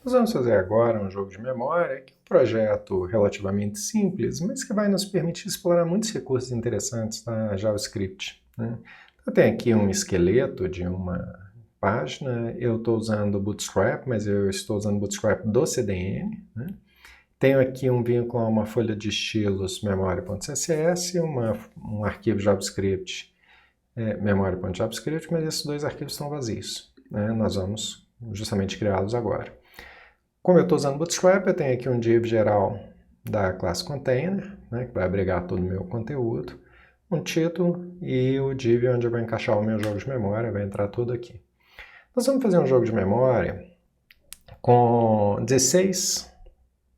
Nós vamos fazer agora um jogo de memória, que é um projeto relativamente simples, mas que vai nos permitir explorar muitos recursos interessantes na JavaScript, né? Eu tenho aqui um esqueleto de uma página, eu estou usando Bootstrap, mas eu estou usando Bootstrap do CDN, né? Tenho aqui um vínculo a uma folha de estilos memoria.css, um arquivo JavaScript memoria.javascript, mas esses dois arquivos estão vazios, né? Nós vamos justamente criá-los agora. Como eu estou usando Bootstrap, eu tenho aqui um div geral da classe container, né, que vai abrigar todo o meu conteúdo, um título e o div onde eu vou encaixar o meu jogo de memória, vai entrar tudo aqui. Nós vamos fazer um jogo de memória com 16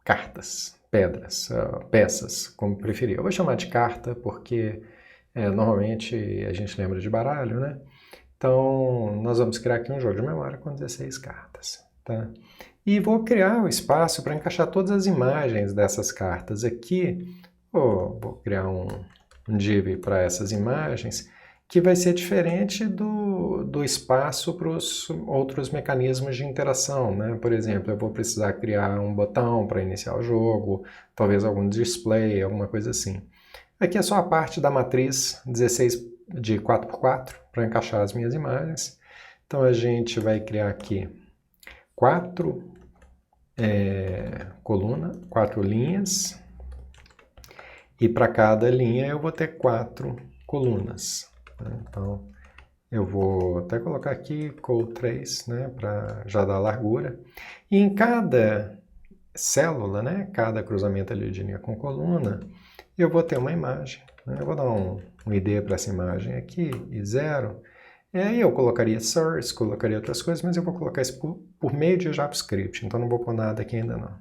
cartas, pedras, peças, como preferir. Eu vou chamar de carta porque normalmente a gente lembra de baralho, né? Então, nós vamos criar aqui um jogo de memória com 16 cartas, tá? E vou criar o espaço para encaixar todas as imagens dessas cartas aqui. Vou criar um div para essas imagens, que vai ser diferente do espaço para os outros mecanismos de interação, né? Por exemplo, eu vou precisar criar um botão para iniciar o jogo, talvez algum display, alguma coisa assim. Aqui é só a parte da matriz 16 de 4x4 para encaixar as minhas imagens. Então a gente vai criar aqui 4 linhas, e para cada linha eu vou ter 4 colunas. Então eu vou até colocar aqui col3, né, para já dar largura. E em cada célula, né, cada cruzamento ali de linha com coluna, eu vou ter uma imagem, né? Eu vou dar um ID para essa imagem aqui, e 0. E aí eu colocaria source, colocaria outras coisas, mas eu vou colocar isso por meio de JavaScript, então não vou pôr nada aqui ainda não.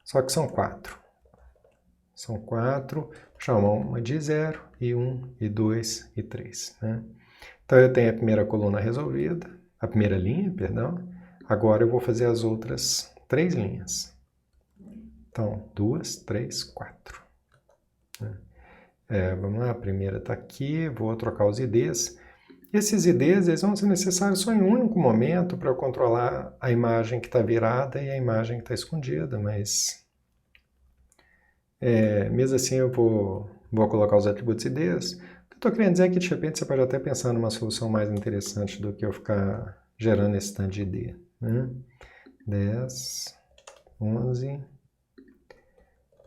Só que são 4. São 4, chamam uma de 0, e 1, e 2, e 3. Né? Então eu tenho a primeira coluna resolvida, a primeira linha, perdão. Agora eu vou fazer as outras 3 linhas. Então, 2, 3, 4. Vamos lá, a primeira está aqui, vou trocar os IDs. Esses IDs eles vão ser necessários só em um único momento para eu controlar a imagem que está virada e a imagem que está escondida, mas mesmo assim eu vou colocar os atributos IDs. O que eu estou querendo dizer é que de repente você pode até pensar numa solução mais interessante do que eu ficar gerando esse tanto de ID. Né? 10, 11,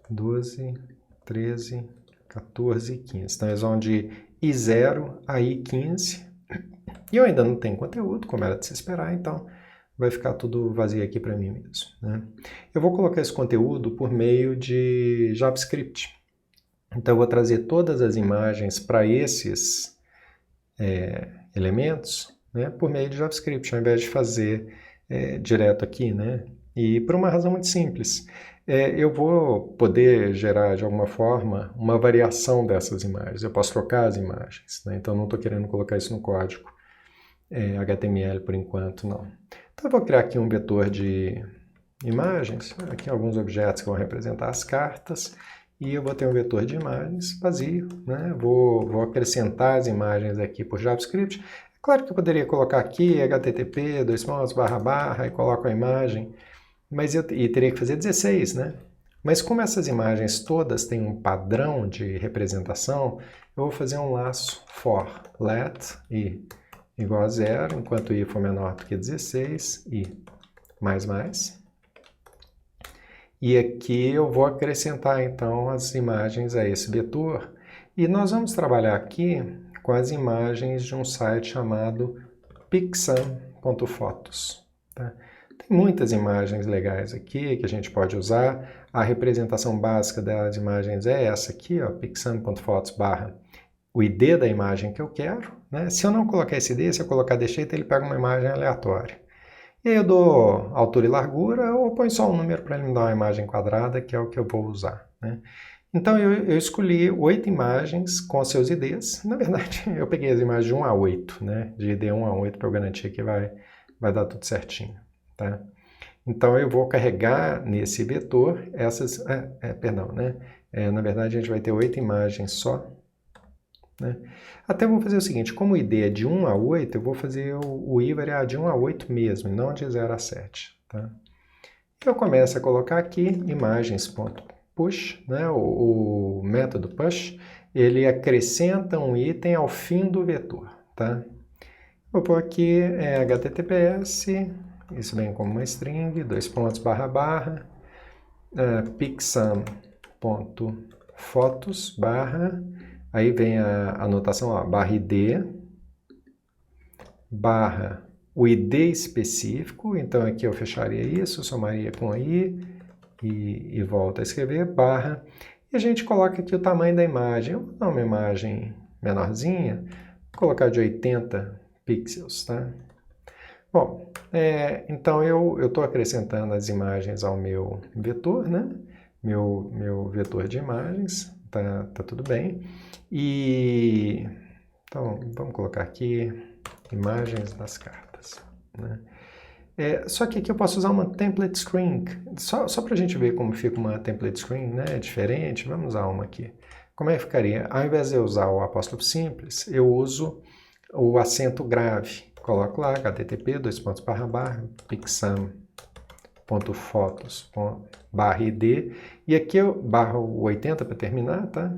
12, 13, 14 e 15. Então eles vão de I0 a I15. E eu ainda não tenho conteúdo, como era de se esperar, então vai ficar tudo vazio aqui para mim mesmo. Né? Eu vou colocar esse conteúdo por meio de JavaScript. Então eu vou trazer todas as imagens para esses elementos, né, por meio de JavaScript, ao invés de fazer direto aqui. Né? E por uma razão muito simples. Eu vou poder gerar, de alguma forma, uma variação dessas imagens. Eu posso trocar as imagens, né? Então não estou querendo colocar isso no código HTML por enquanto, não. Então eu vou criar aqui um vetor de imagens, aqui alguns objetos que vão representar as cartas, e eu vou ter um vetor de imagens vazio, né? Vou acrescentar as imagens aqui por JavaScript. É claro que eu poderia colocar aqui http, // e coloco a imagem, mas e teria que fazer 16, né? Mas como essas imagens todas têm um padrão de representação, eu vou fazer um laço for let i igual a 0, enquanto i for menor do que 16, i mais. E aqui eu vou acrescentar então as imagens a esse vetor. E nós vamos trabalhar aqui com as imagens de um site chamado pixam.photos. Tá? Tem muitas imagens legais aqui que a gente pode usar. A representação básica das imagens é essa aqui, pixam.photos / o ID da imagem que eu quero. Né? Se eu não colocar esse ID, se eu colocar deixeito, ele pega uma imagem aleatória. E aí eu dou altura e largura, ou põe só um número para ele me dar uma imagem quadrada, que é o que eu vou usar. Né? Então eu escolhi 8 imagens com seus IDs. Na verdade, eu peguei as imagens de 1 a 8, né? De ID 1 a 8, para eu garantir que vai dar tudo certinho. Tá? Então eu vou carregar nesse vetor essas... perdão, né? Na verdade a gente vai ter 8 imagens só. Né? Até vou fazer o seguinte, como o ID é de 1 a 8, eu vou fazer o I variar de 1 a 8 mesmo, e não de 0 a 7. Tá? Eu começo a colocar aqui imagens.push, né? O método push, ele acrescenta um item ao fim do vetor, tá? Vou pôr aqui https, isso vem como uma string, pixam.photos, aí vem a anotação, ó, /id, o ID específico, então aqui eu fecharia isso, somaria com i e volto a escrever, e a gente coloca aqui o tamanho da imagem. Eu vou dar uma imagem menorzinha, vou colocar de 80 pixels, tá? Bom, então eu estou acrescentando as imagens ao meu vetor, né? Meu vetor de imagens, tá tudo bem. Então, vamos colocar aqui imagens das cartas, né? Só que aqui eu posso usar uma template screen, só para a gente ver como fica uma template screen, né? Diferente, vamos usar uma aqui. Como é que ficaria? Ao invés de eu usar o apóstrofo simples, eu uso o acento grave. Coloco lá, http, pixam.photos.id, e aqui eu, /80 para terminar, tá?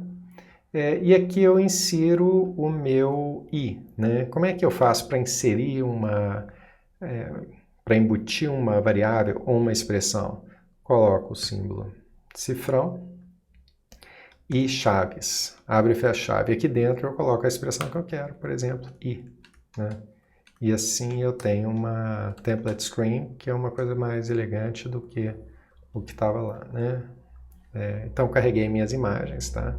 E aqui eu insiro o meu i, né? Como é que eu faço para inserir para embutir uma variável ou uma expressão? Coloco o símbolo cifrão e chaves, abre e fecha a chave. Aqui dentro eu coloco a expressão que eu quero, por exemplo, i, né? E assim eu tenho uma template screen, que é uma coisa mais elegante do que o que estava lá, né? Então carreguei minhas imagens, tá?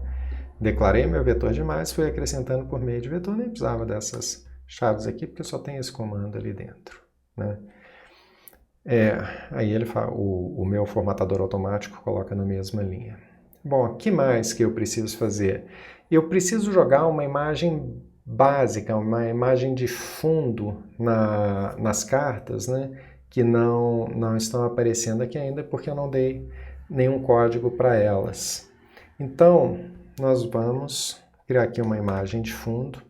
Declarei meu vetor de imagens, fui acrescentando por meio de vetor, nem precisava dessas chaves aqui, porque só tem esse comando ali dentro, né? Aí ele fala, o meu formatador automático coloca na mesma linha. Bom, o que mais que eu preciso fazer? Eu preciso jogar uma imagem básica, uma imagem de fundo nas cartas, né, que não estão aparecendo aqui ainda porque eu não dei nenhum código para elas. Então, nós vamos criar aqui uma imagem de fundo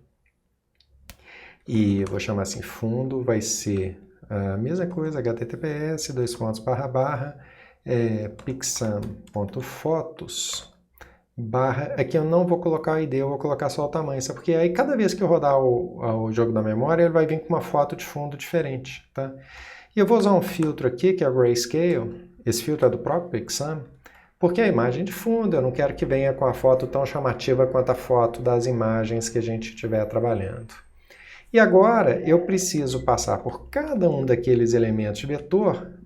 e vou chamar assim, fundo vai ser a mesma coisa, https, pixam.photos, aqui eu não vou colocar o ID, eu vou colocar só o tamanho, sabe? Porque aí cada vez que eu rodar o jogo da memória, ele vai vir com uma foto de fundo diferente, tá? E eu vou usar um filtro aqui, que é o Grayscale, esse filtro é do próprio Pixam, porque a imagem de fundo, eu não quero que venha com a foto tão chamativa quanto a foto das imagens que a gente estiver trabalhando. E agora eu preciso passar por cada um daqueles elementos de vetor,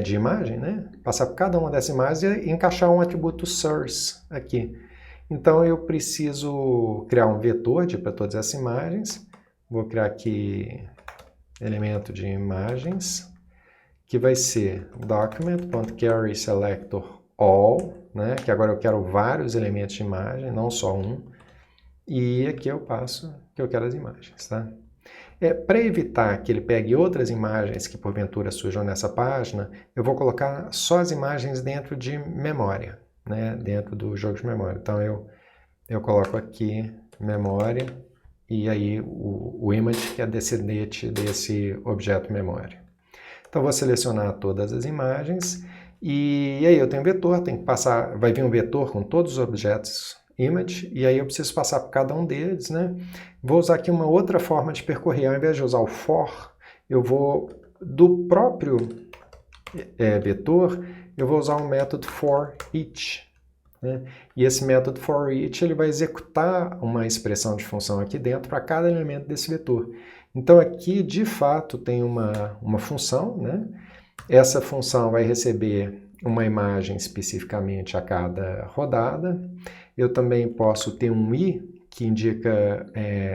de imagem, né? Passar por cada uma dessas imagens e encaixar um atributo source aqui. Então eu preciso criar um vetor para todas essas imagens. Vou criar aqui elemento de imagens, que vai ser document.carrySelectorAll, né? Que agora eu quero vários elementos de imagem, não só um. E aqui eu passo que eu quero as imagens, tá? Para evitar que ele pegue outras imagens que porventura surjam nessa página, eu vou colocar só as imagens dentro de memória, né? Dentro do jogo de memória. Então eu coloco aqui memória e aí o image, que é descendente desse objeto memória. Então vou selecionar todas as imagens e aí eu tenho um vetor, tem que passar, vai vir um vetor com todos os objetos image, e aí eu preciso passar por cada um deles, né? Vou usar aqui uma outra forma de percorrer, ao invés de usar o for, eu vou, do próprio vetor, eu vou usar um método for each, né? E esse método for each, ele vai executar uma expressão de função aqui dentro para cada elemento desse vetor. Então aqui, de fato, tem uma função, né? Essa função vai receber uma imagem especificamente a cada rodada. Eu também posso ter um i, que indica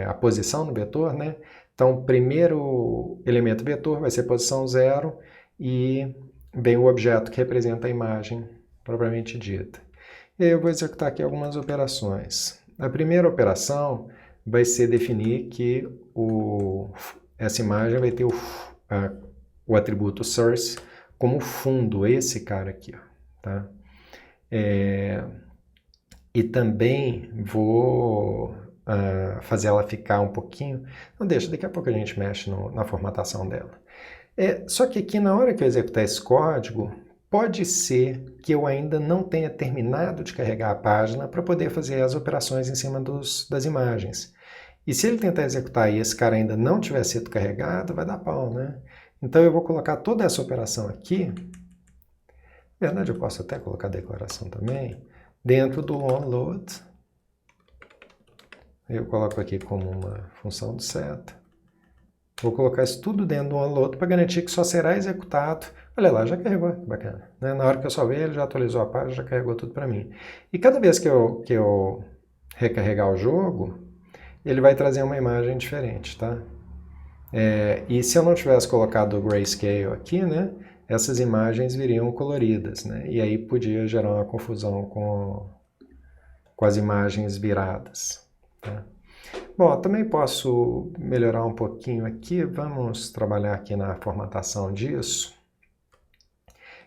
a posição no vetor, né? Então, o primeiro elemento vetor vai ser posição 0 e vem o objeto que representa a imagem propriamente dita. E aí eu vou executar aqui algumas operações. A primeira operação vai ser definir que essa imagem vai ter o atributo source como fundo, esse cara aqui, ó, tá? E também vou fazer ela ficar um pouquinho... Não deixa, daqui a pouco a gente mexe na formatação dela. Só que aqui na hora que eu executar esse código, pode ser que eu ainda não tenha terminado de carregar a página para poder fazer as operações em cima das imagens. E se ele tentar executar e esse cara ainda não tiver sido carregado, vai dar pau, né? Então eu vou colocar toda essa operação aqui, na verdade eu posso até colocar a declaração também, dentro do onload. Eu coloco aqui como uma função de seta. Vou colocar isso tudo dentro do onload para garantir que só será executado. Olha lá, já carregou, que bacana. Né? Na hora que eu só ver, ele já atualizou a página, já carregou tudo para mim. E cada vez que eu recarregar o jogo, ele vai trazer uma imagem diferente, tá? E se eu não tivesse colocado o grayscale aqui, né, essas imagens viriam coloridas, né? E aí podia gerar uma confusão com as imagens viradas, tá? Bom, eu também posso melhorar um pouquinho aqui. Vamos trabalhar aqui na formatação disso.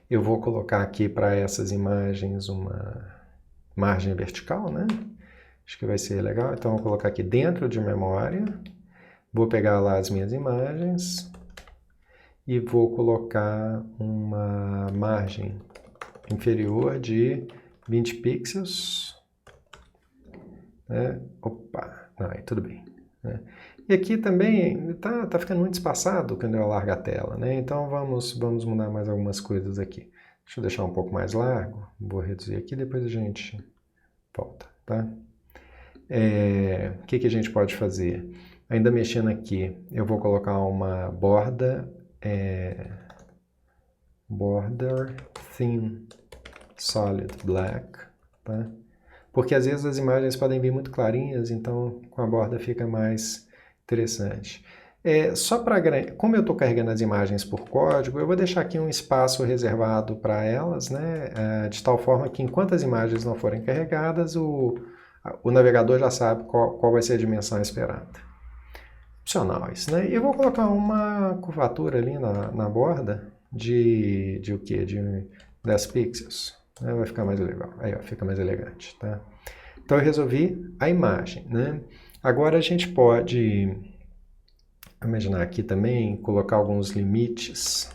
Eu vou colocar aqui para essas imagens uma margem vertical, né? Acho que vai ser legal. Então, eu vou colocar aqui dentro de memória. Vou pegar lá as minhas imagens e vou colocar uma margem inferior de 20 pixels. Né? Opa, aí tudo bem. Né? E aqui também tá ficando muito espaçado quando eu largo a tela, né? Então vamos mudar mais algumas coisas aqui. Deixa eu deixar um pouco mais largo, vou reduzir aqui, depois a gente volta, tá? O que a gente pode fazer? Ainda mexendo aqui, eu vou colocar uma border thin solid black, tá? Porque às vezes as imagens podem vir muito clarinhas, então com a borda fica mais interessante. Como eu estou carregando as imagens por código, eu vou deixar aqui um espaço reservado para elas, né? De tal forma que enquanto as imagens não forem carregadas, o navegador já sabe qual vai ser a dimensão esperada. Opcional isso, né? E eu vou colocar uma curvatura ali na borda de o quê? De 10 pixels. Vai ficar mais legal. Aí, ó, fica mais elegante, tá? Então eu resolvi a imagem, né? Agora a gente pode imaginar aqui também, colocar alguns limites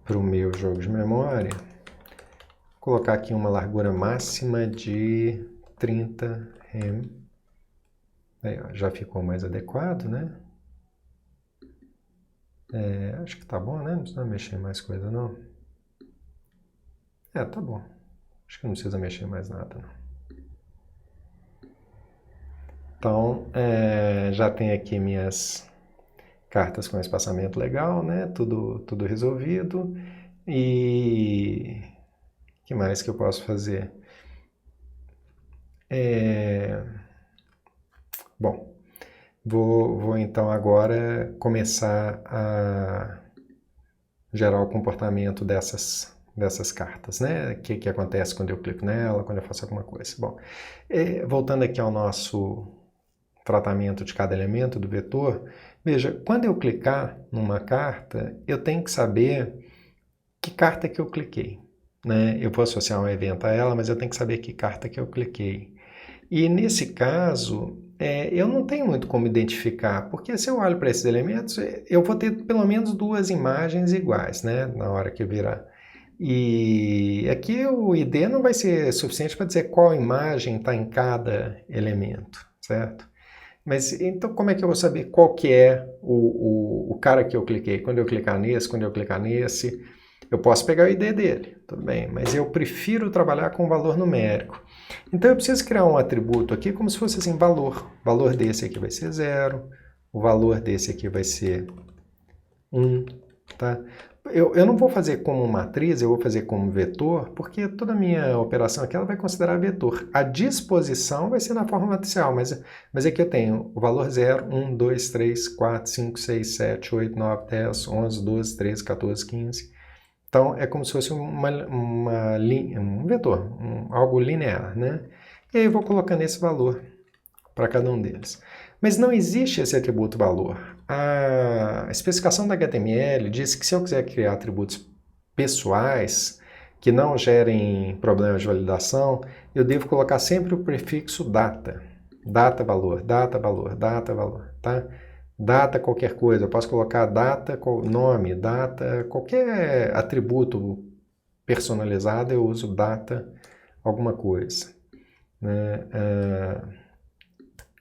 para o meu jogo de memória. Vou colocar aqui uma largura máxima de 30 rem. Aí, ó, já ficou mais adequado, né? Acho que tá bom, né? Não precisa mexer mais coisa, não. Tá bom. Acho que não precisa mexer mais nada, não. Então, já tem aqui minhas cartas com espaçamento legal, né? Tudo resolvido. E o que mais que eu posso fazer? Bom, vou então agora começar a gerar o comportamento dessas cartas, né? O que acontece quando eu clico nela, quando eu faço alguma coisa. Bom, voltando aqui ao nosso tratamento de cada elemento do vetor, veja, quando eu clicar numa carta, eu tenho que saber que carta que eu cliquei, né? Eu vou associar um evento a ela, mas eu tenho que saber que carta que eu cliquei. E nesse caso, eu não tenho muito como identificar, porque se eu olho para esses elementos, eu vou ter pelo menos duas imagens iguais, né? Na hora que eu virar. E aqui o ID não vai ser suficiente para dizer qual imagem está em cada elemento, certo? Mas então como é que eu vou saber qual que é o cara que eu cliquei? Quando eu clicar nesse, quando eu clicar nesse, eu posso pegar o ID dele, tudo bem, mas eu prefiro trabalhar com valor numérico. Então eu preciso criar um atributo aqui como se fosse assim, valor. O valor desse aqui vai ser 0, o valor desse aqui vai ser 1, tá? Eu não vou fazer como matriz, eu vou fazer como vetor, porque toda a minha operação aqui ela vai considerar vetor. A disposição vai ser na forma matricial, mas aqui eu tenho o valor 0, 1, 2, 3, 4, 5, 6, 7, 8, 9, 10, 11, 12, 13, 14, 15. Então é como se fosse um vetor, algo linear, né? E aí eu vou colocando esse valor para cada um deles. Mas não existe esse atributo valor. A especificação da HTML diz que se eu quiser criar atributos pessoais que não gerem problemas de validação, eu devo colocar sempre o prefixo data. Data, valor, data, valor, data, valor, tá? Data qualquer coisa, eu posso colocar data, nome, data, qualquer atributo personalizada, eu uso data alguma coisa, né?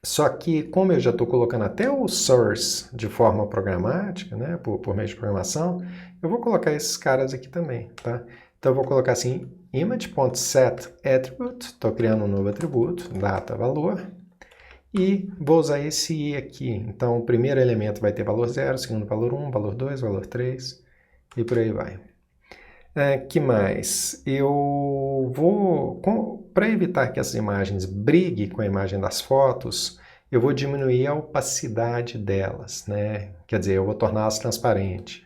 Só que, como eu já estou colocando até o source de forma programática, né, por meio de programação, eu vou colocar esses caras aqui também, tá? Então, eu vou colocar assim, image.setAttribute, estou criando um novo atributo, data, valor, e vou usar esse i aqui. Então, o primeiro elemento vai ter valor 0, o segundo valor 1, valor 2, valor 3, e por aí vai. Que mais? Eu vou, para evitar que essas imagens briguem com a imagem das fotos, eu vou diminuir a opacidade delas, né? Quer dizer, eu vou torná-las transparentes,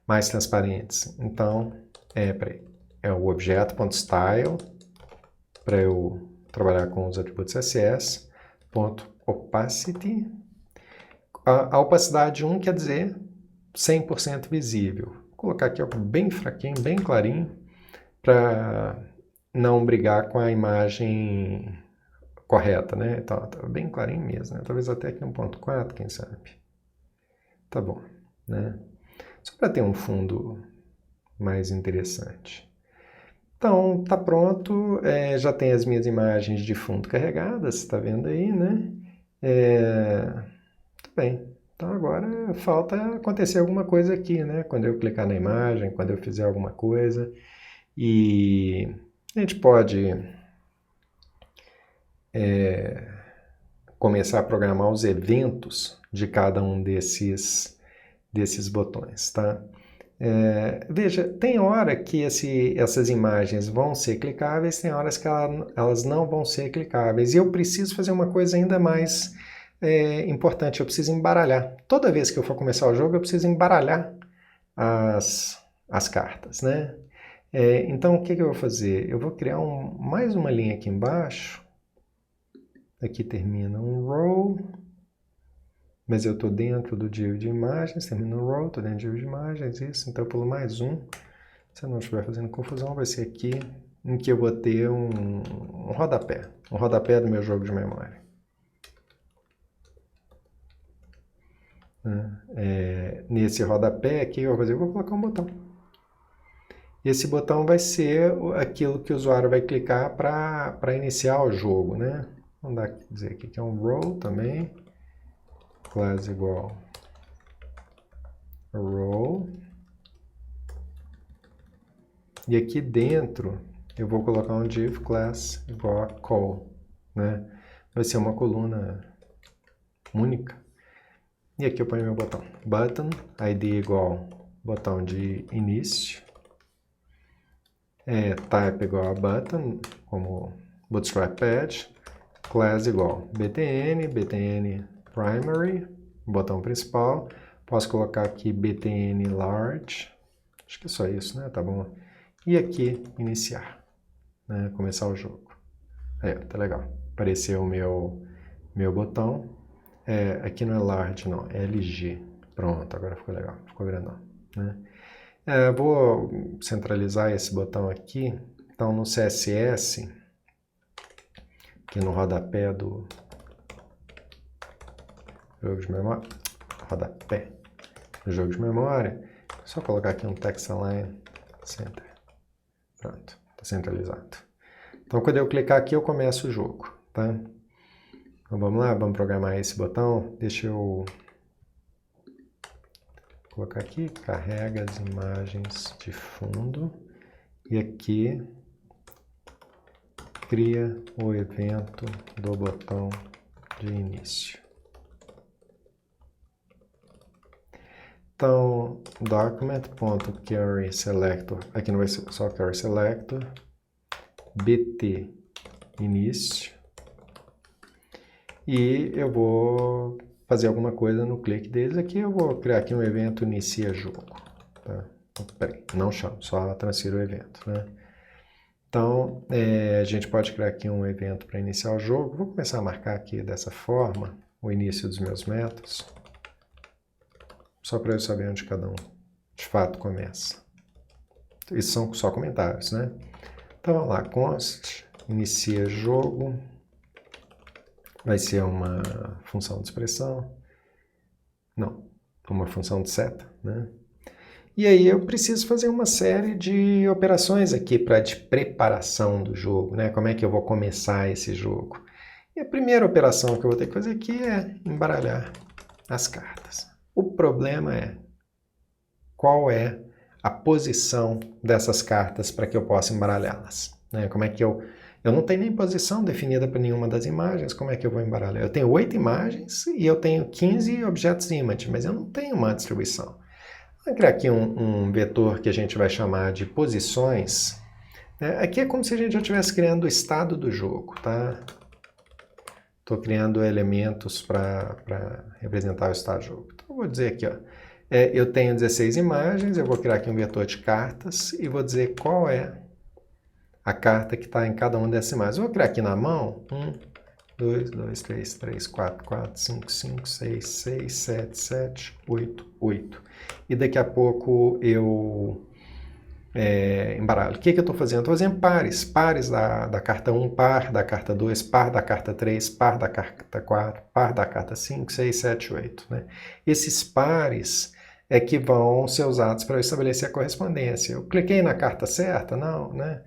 mais transparentes. Então, é o objeto.style, para eu trabalhar com os atributos CSS, .opacity. A opacidade 1 quer dizer 100% visível. Vou colocar aqui ó, bem fraquinho, bem clarinho, para não brigar com a imagem correta, né? Então, tá bem clarinho mesmo, né? Talvez até aqui 1.4, quem sabe. Tá bom, né? Só para ter um fundo mais interessante. Então, tá pronto, já tem as minhas imagens de fundo carregadas, tá vendo aí, né? Tudo bem. Então agora falta acontecer alguma coisa aqui, né? Quando eu clicar na imagem, quando eu fizer alguma coisa. E a gente pode começar a programar os eventos de cada um desses botões, tá? Veja, tem hora que essas imagens vão ser clicáveis, tem horas que elas não vão ser clicáveis. E eu preciso fazer uma coisa ainda mais importante, eu preciso embaralhar. Toda vez que eu for começar o jogo, eu preciso embaralhar as cartas, né? Então, o que eu vou fazer? Eu vou criar mais uma linha aqui embaixo. Aqui termina um row, mas eu estou dentro do div de imagens, termina um row, estou dentro do div de imagens, isso. Então, eu pulo mais um. Se eu não estiver fazendo confusão, vai ser aqui em que eu vou ter um rodapé do meu jogo de memória. Nesse rodapé aqui, eu vou fazer, eu vou colocar um botão. Esse botão vai ser aquilo que o usuário vai clicar para iniciar o jogo, né? Vamos dizer aqui que é um row também. Class igual row. E aqui dentro eu vou colocar um div class igual a call, né? Vai ser uma coluna única. E aqui eu ponho meu botão. Button, ID igual botão de início. Type igual a button, como Bootstrap Page. Class igual btn primary, botão principal. Posso colocar aqui btn large. Acho que é só isso, né? Tá bom. E aqui, iniciar. Né? Começar o jogo. Tá legal. Apareceu o meu botão. Aqui não é large, não. É LG. Pronto, agora ficou legal. Ficou grandão. Né? Vou centralizar esse botão aqui. Então, no CSS, aqui no rodapé do jogo de memória, rodapé do jogo de memória, só colocar aqui um text align center. Pronto, está centralizado. Então, quando eu clicar aqui, eu começo o jogo, tá? Então, vamos lá, vamos programar esse botão. Deixa eu colocar aqui, carrega as imagens de fundo. E aqui, cria o evento do botão de início. Então, document.carrySelector, aqui não vai ser só carrySelector, bt início, e eu vou fazer alguma coisa no clique deles aqui, eu vou criar aqui um evento inicia jogo, tá? Peraí, não chamo, só transfiro o evento, né? Então, a gente pode criar aqui um evento para iniciar o jogo, vou começar a marcar aqui dessa forma, o início dos meus métodos, só para eu saber onde cada um de fato começa. Isso são só comentários, né? Então, vamos lá, const, inicia jogo, vai ser uma função de expressão, não, uma função de seta, né? E aí eu preciso fazer uma série de operações aqui de preparação do jogo, né? Como é que eu vou começar esse jogo? E a primeira operação que eu vou ter que fazer aqui é embaralhar as cartas. O problema é qual é a posição dessas cartas para que eu possa embaralhá-las, né? Como é que eu não tenho nem posição definida para nenhuma das imagens, como é que eu vou embaralhar? Eu tenho 8 imagens e eu tenho 15 objetos image, mas eu não tenho uma distribuição. Vou criar aqui um vetor que a gente vai chamar de posições. Aqui é como se a gente já estivesse criando o estado do jogo, tá? Estou criando elementos para representar o estado do jogo. Então, eu vou dizer aqui, ó, eu tenho 16 imagens, eu vou criar aqui um vetor de cartas e vou dizer qual é a carta que está em cada uma dessas imagens. Eu vou criar aqui na mão 1, 2, 3, 4, 5, 6, 7, 7, 8. E daqui a pouco eu embaralho. O que eu estou fazendo? Estou fazendo pares da carta 1, par da carta 2, par da carta 3, par da carta 4, par da carta 5, 6, 7, 8. Né? Esses pares é que vão ser usados para eu estabelecer a correspondência. Eu cliquei na carta certa? Não, né?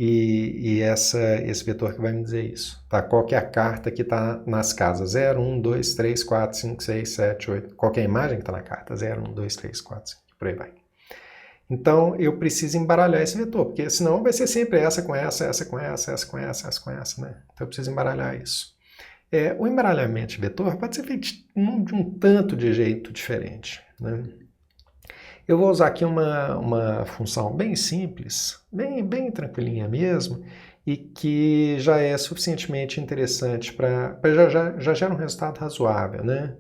E esse vetor que vai me dizer isso. Tá? Qual que é a carta que está nas casas? 0, 1, 2, 3, 4, 5, 6, 7, 8. Qual que é a imagem que está na carta? 0, 1, 2, 3, 4, 5. Por aí vai. Então, eu preciso embaralhar esse vetor, porque senão vai ser sempre essa com essa, essa com essa, essa com essa, essa com essa, né? Então, eu preciso embaralhar isso. O embaralhamento de vetor pode ser feito de um tanto de jeito diferente, né? Eu vou usar aqui uma função bem simples, bem tranquilinha mesmo, e que já é suficientemente interessante já gera um resultado razoável, né?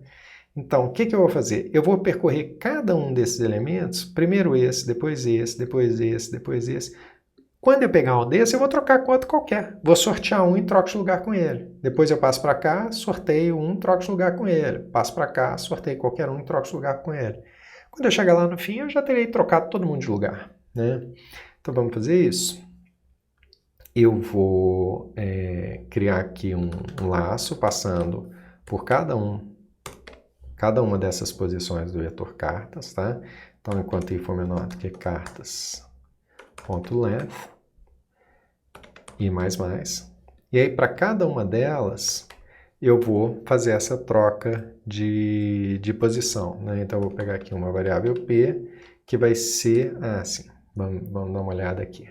Então, o que eu vou fazer? Eu vou percorrer cada um desses elementos, primeiro esse, depois esse, depois esse, depois esse. Quando eu pegar um desse, eu vou trocar com outro qualquer. Vou sortear um e troco de lugar com ele. Depois eu passo para cá, sorteio um, troco de lugar com ele. Passo para cá, sorteio qualquer um e troco de lugar com ele. Quando eu chegar lá no fim, eu já terei trocado todo mundo de lugar, né? Então vamos fazer isso. Eu vou criar aqui um laço passando por cada uma dessas posições do vetor cartas, tá? Então, enquanto i for menor do que cartas.length e mais. E aí, para cada uma delas, eu vou fazer essa troca de posição, né? Então, eu vou pegar aqui uma variável p, que vai ser assim. Vamos dar uma olhada aqui.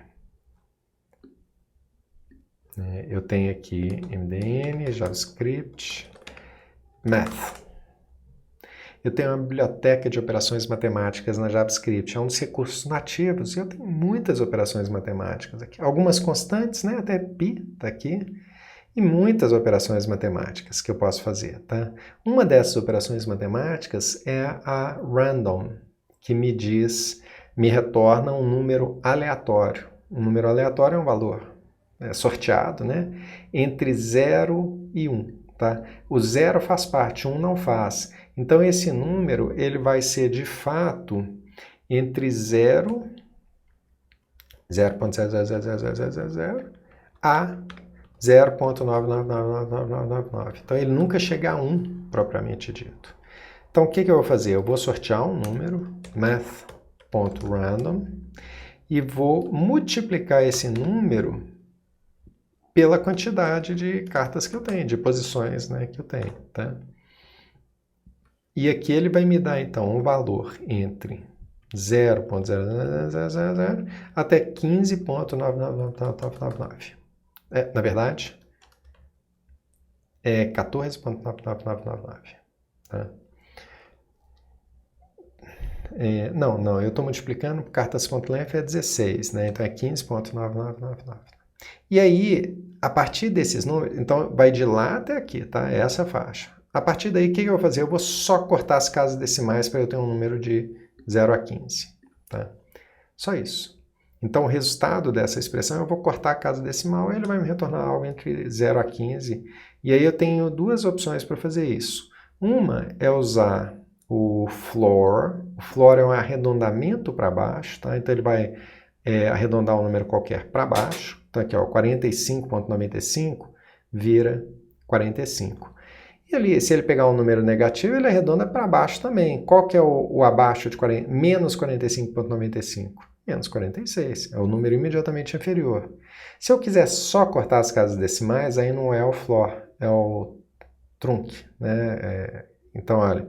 Eu tenho aqui MDN, JavaScript, Math. Eu tenho uma biblioteca de operações matemáticas na JavaScript, é um dos recursos nativos, e eu tenho muitas operações matemáticas aqui. Algumas constantes, né? Até pi está aqui, e muitas operações matemáticas que eu posso fazer, tá? Uma dessas operações matemáticas é a random, que me retorna um número aleatório. Um número aleatório é um valor sorteado, né? Entre 0 e 1. Tá? O 0 faz parte, 1 não faz. Então, esse número ele vai ser, de fato, entre 0.0000000 a 0.9999999. Então, ele nunca chega a 1, propriamente dito. Então, o que eu vou fazer? Eu vou sortear um número, math.random, e vou multiplicar esse número pela quantidade de cartas que eu tenho, de posições, né, que eu tenho, tá? E aqui ele vai me dar, então, um valor entre 0.00000 até 15.99999. Na verdade, é 14.9999. Tá? Não, eu estou multiplicando por cartas.length é 16, né? Então é 15.9999. E aí, a partir desses números, então vai de lá até aqui, tá? Essa faixa. A partir daí, o que eu vou fazer? Eu vou só cortar as casas decimais para eu ter um número de 0 a 15, tá? Só isso. Então, o resultado dessa expressão, eu vou cortar a casa decimal e ele vai me retornar algo entre 0 a 15. E aí eu tenho duas opções para fazer isso. Uma é usar o floor. O floor é um arredondamento para baixo, tá? Então, ele vai arredondar um número qualquer para baixo. Então, aqui, ó, 45.95 vira 45. E ali, se ele pegar um número negativo, ele arredonda para baixo também. Qual que é o abaixo de menos 45,95? Menos 46. É o número imediatamente inferior. Se eu quiser só cortar as casas decimais, aí não é o floor, é o trunc, né? Então, olha,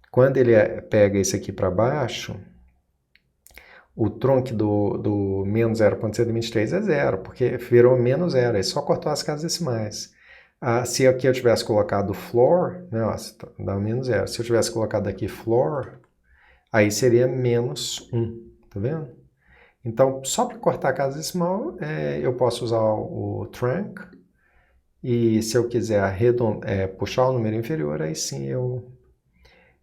quando ele pega esse aqui para baixo, o trunc do menos 0,123 é zero, porque virou menos zero, ele só cortou as casas decimais. Se aqui eu tivesse colocado floor, né, ó, dá menos zero. Se eu tivesse colocado aqui floor, aí seria menos 1, tá vendo? Então, só para cortar a casa decimal, eu posso usar o trunc, e se eu quiser puxar o número inferior, aí sim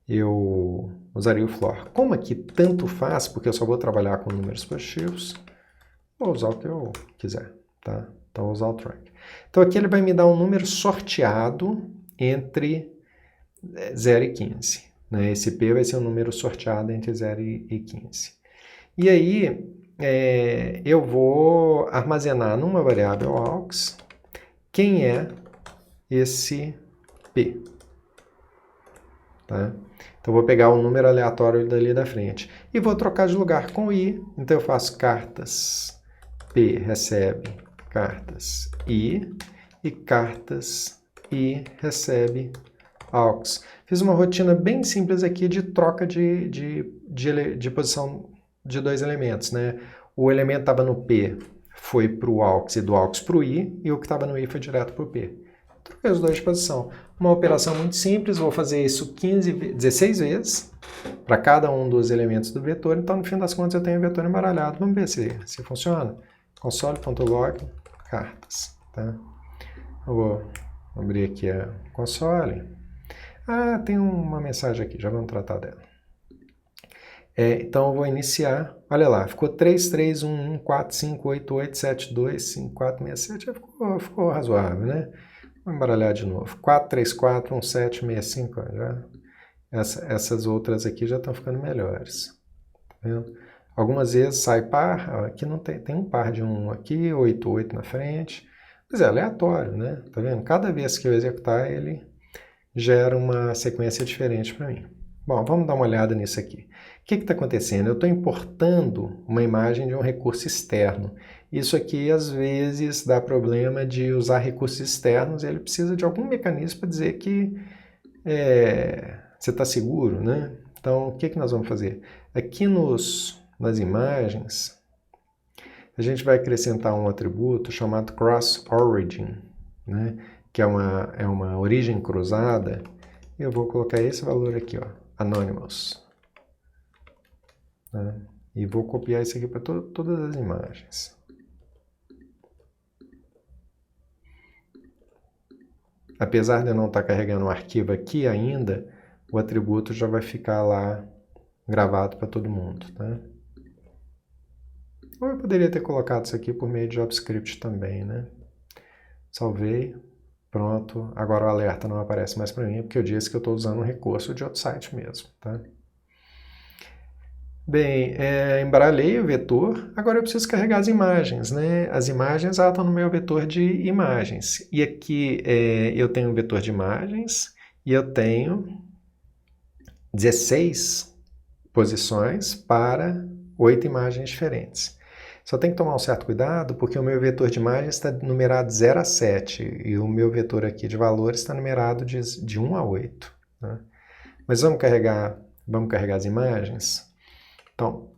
eu usaria o floor. Como aqui tanto faz, porque eu só vou trabalhar com números positivos, vou usar o que eu quiser, tá? Então, vou usar o trunc. Então, aqui ele vai me dar um número sorteado entre 0 e 15. Né? Esse P vai ser um número sorteado entre 0 e 15. E aí, eu vou armazenar numa variável aux quem é esse P. Tá? Então, eu vou pegar um número aleatório dali da frente. E vou trocar de lugar com I. Então, eu faço cartas P recebe cartas I e cartas I recebe aux. Fiz uma rotina bem simples aqui de troca de posição de dois elementos. Né? O elemento estava no P, foi para o aux e do aux para o I, e o que estava no I foi direto para o P. Troquei os dois de posição. Uma operação muito simples, vou fazer isso 16 vezes para cada um dos elementos do vetor, então no fim das contas eu tenho o vetor embaralhado. Vamos ver se funciona. Console.log cartas. Tá? Eu vou abrir aqui a console. Tem uma mensagem aqui, já vamos tratar dela. Então eu vou iniciar, olha lá, ficou 3, 3, 1, 1, 4, 5, 8, 8, 7, 2, 5, 4, 6, 7, ficou razoável, né? Vamos embaralhar de novo. 4, 3, 4, 1, 7, 6, 5, já. Essas outras aqui já estão ficando melhores. Tá vendo? Algumas vezes sai par, aqui não tem um par de 1 aqui, 8, 8 na frente, mas é aleatório, né? Tá vendo? Cada vez que eu executar, ele gera uma sequência diferente para mim. Bom, vamos dar uma olhada nisso aqui. O que está acontecendo? Eu estou importando uma imagem de um recurso externo. Isso aqui, às vezes, dá problema de usar recursos externos, e ele precisa de algum mecanismo para dizer que você está seguro, né? Então, o que nós vamos fazer? Aqui nas imagens, a gente vai acrescentar um atributo chamado cross origin, né? Que é uma origem cruzada. Eu vou colocar esse valor aqui, ó, anonymous. Né? E vou copiar isso aqui para todas as imagens. Apesar de eu não estar carregando um arquivo aqui ainda, o atributo já vai ficar lá gravado para todo mundo. Tá? Ou eu poderia ter colocado isso aqui por meio de JavaScript também, né? Salvei, pronto. Agora o alerta não aparece mais para mim, porque eu disse que eu estou usando um recurso de outro site mesmo. Tá? Bem, embaralhei o vetor, agora eu preciso carregar as imagens, né? As imagens estão no meu vetor de imagens. E aqui eu tenho um vetor de imagens e eu tenho 16 posições para 8 imagens diferentes. Só tem que tomar um certo cuidado, porque o meu vetor de imagens está numerado 0 a 7 e o meu vetor aqui de valores está numerado de 1 a 8. Né? Mas vamos carregar as imagens? Então,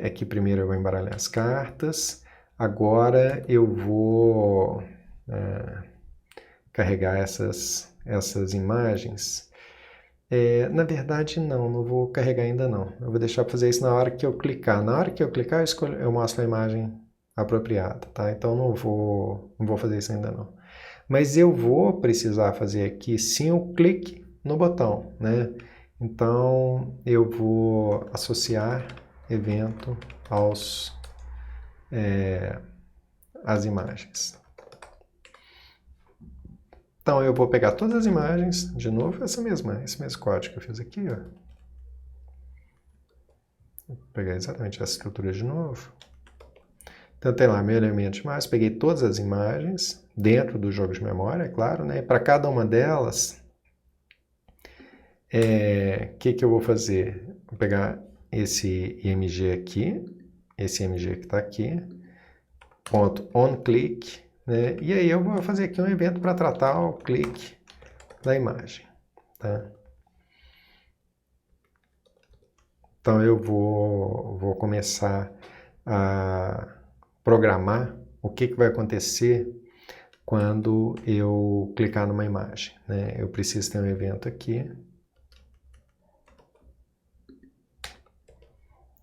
aqui primeiro eu vou embaralhar as cartas, agora eu vou carregar essas imagens. Na verdade, não vou carregar ainda não. Eu vou deixar para fazer isso na hora que eu clicar. Na hora que eu clicar, eu mostro a imagem apropriada, tá? Então, não vou fazer isso ainda não. Mas eu vou precisar fazer aqui, sim, o clique no botão, né? Então, eu vou associar evento às imagens. Então, eu vou pegar todas as imagens, de novo, esse mesmo código que eu fiz aqui, ó. Vou pegar exatamente essa estrutura de novo. Então, tem lá meu elemento de imagem, peguei todas as imagens, dentro do jogo de memória, é claro, né? E para cada uma delas, que eu vou fazer? Vou pegar esse IMG aqui, esse IMG que está aqui, ponto onClick, né? E aí eu vou fazer aqui um evento para tratar o clique da imagem, tá? Então eu vou começar a programar o que vai acontecer quando eu clicar numa imagem, né? Eu preciso ter um evento aqui.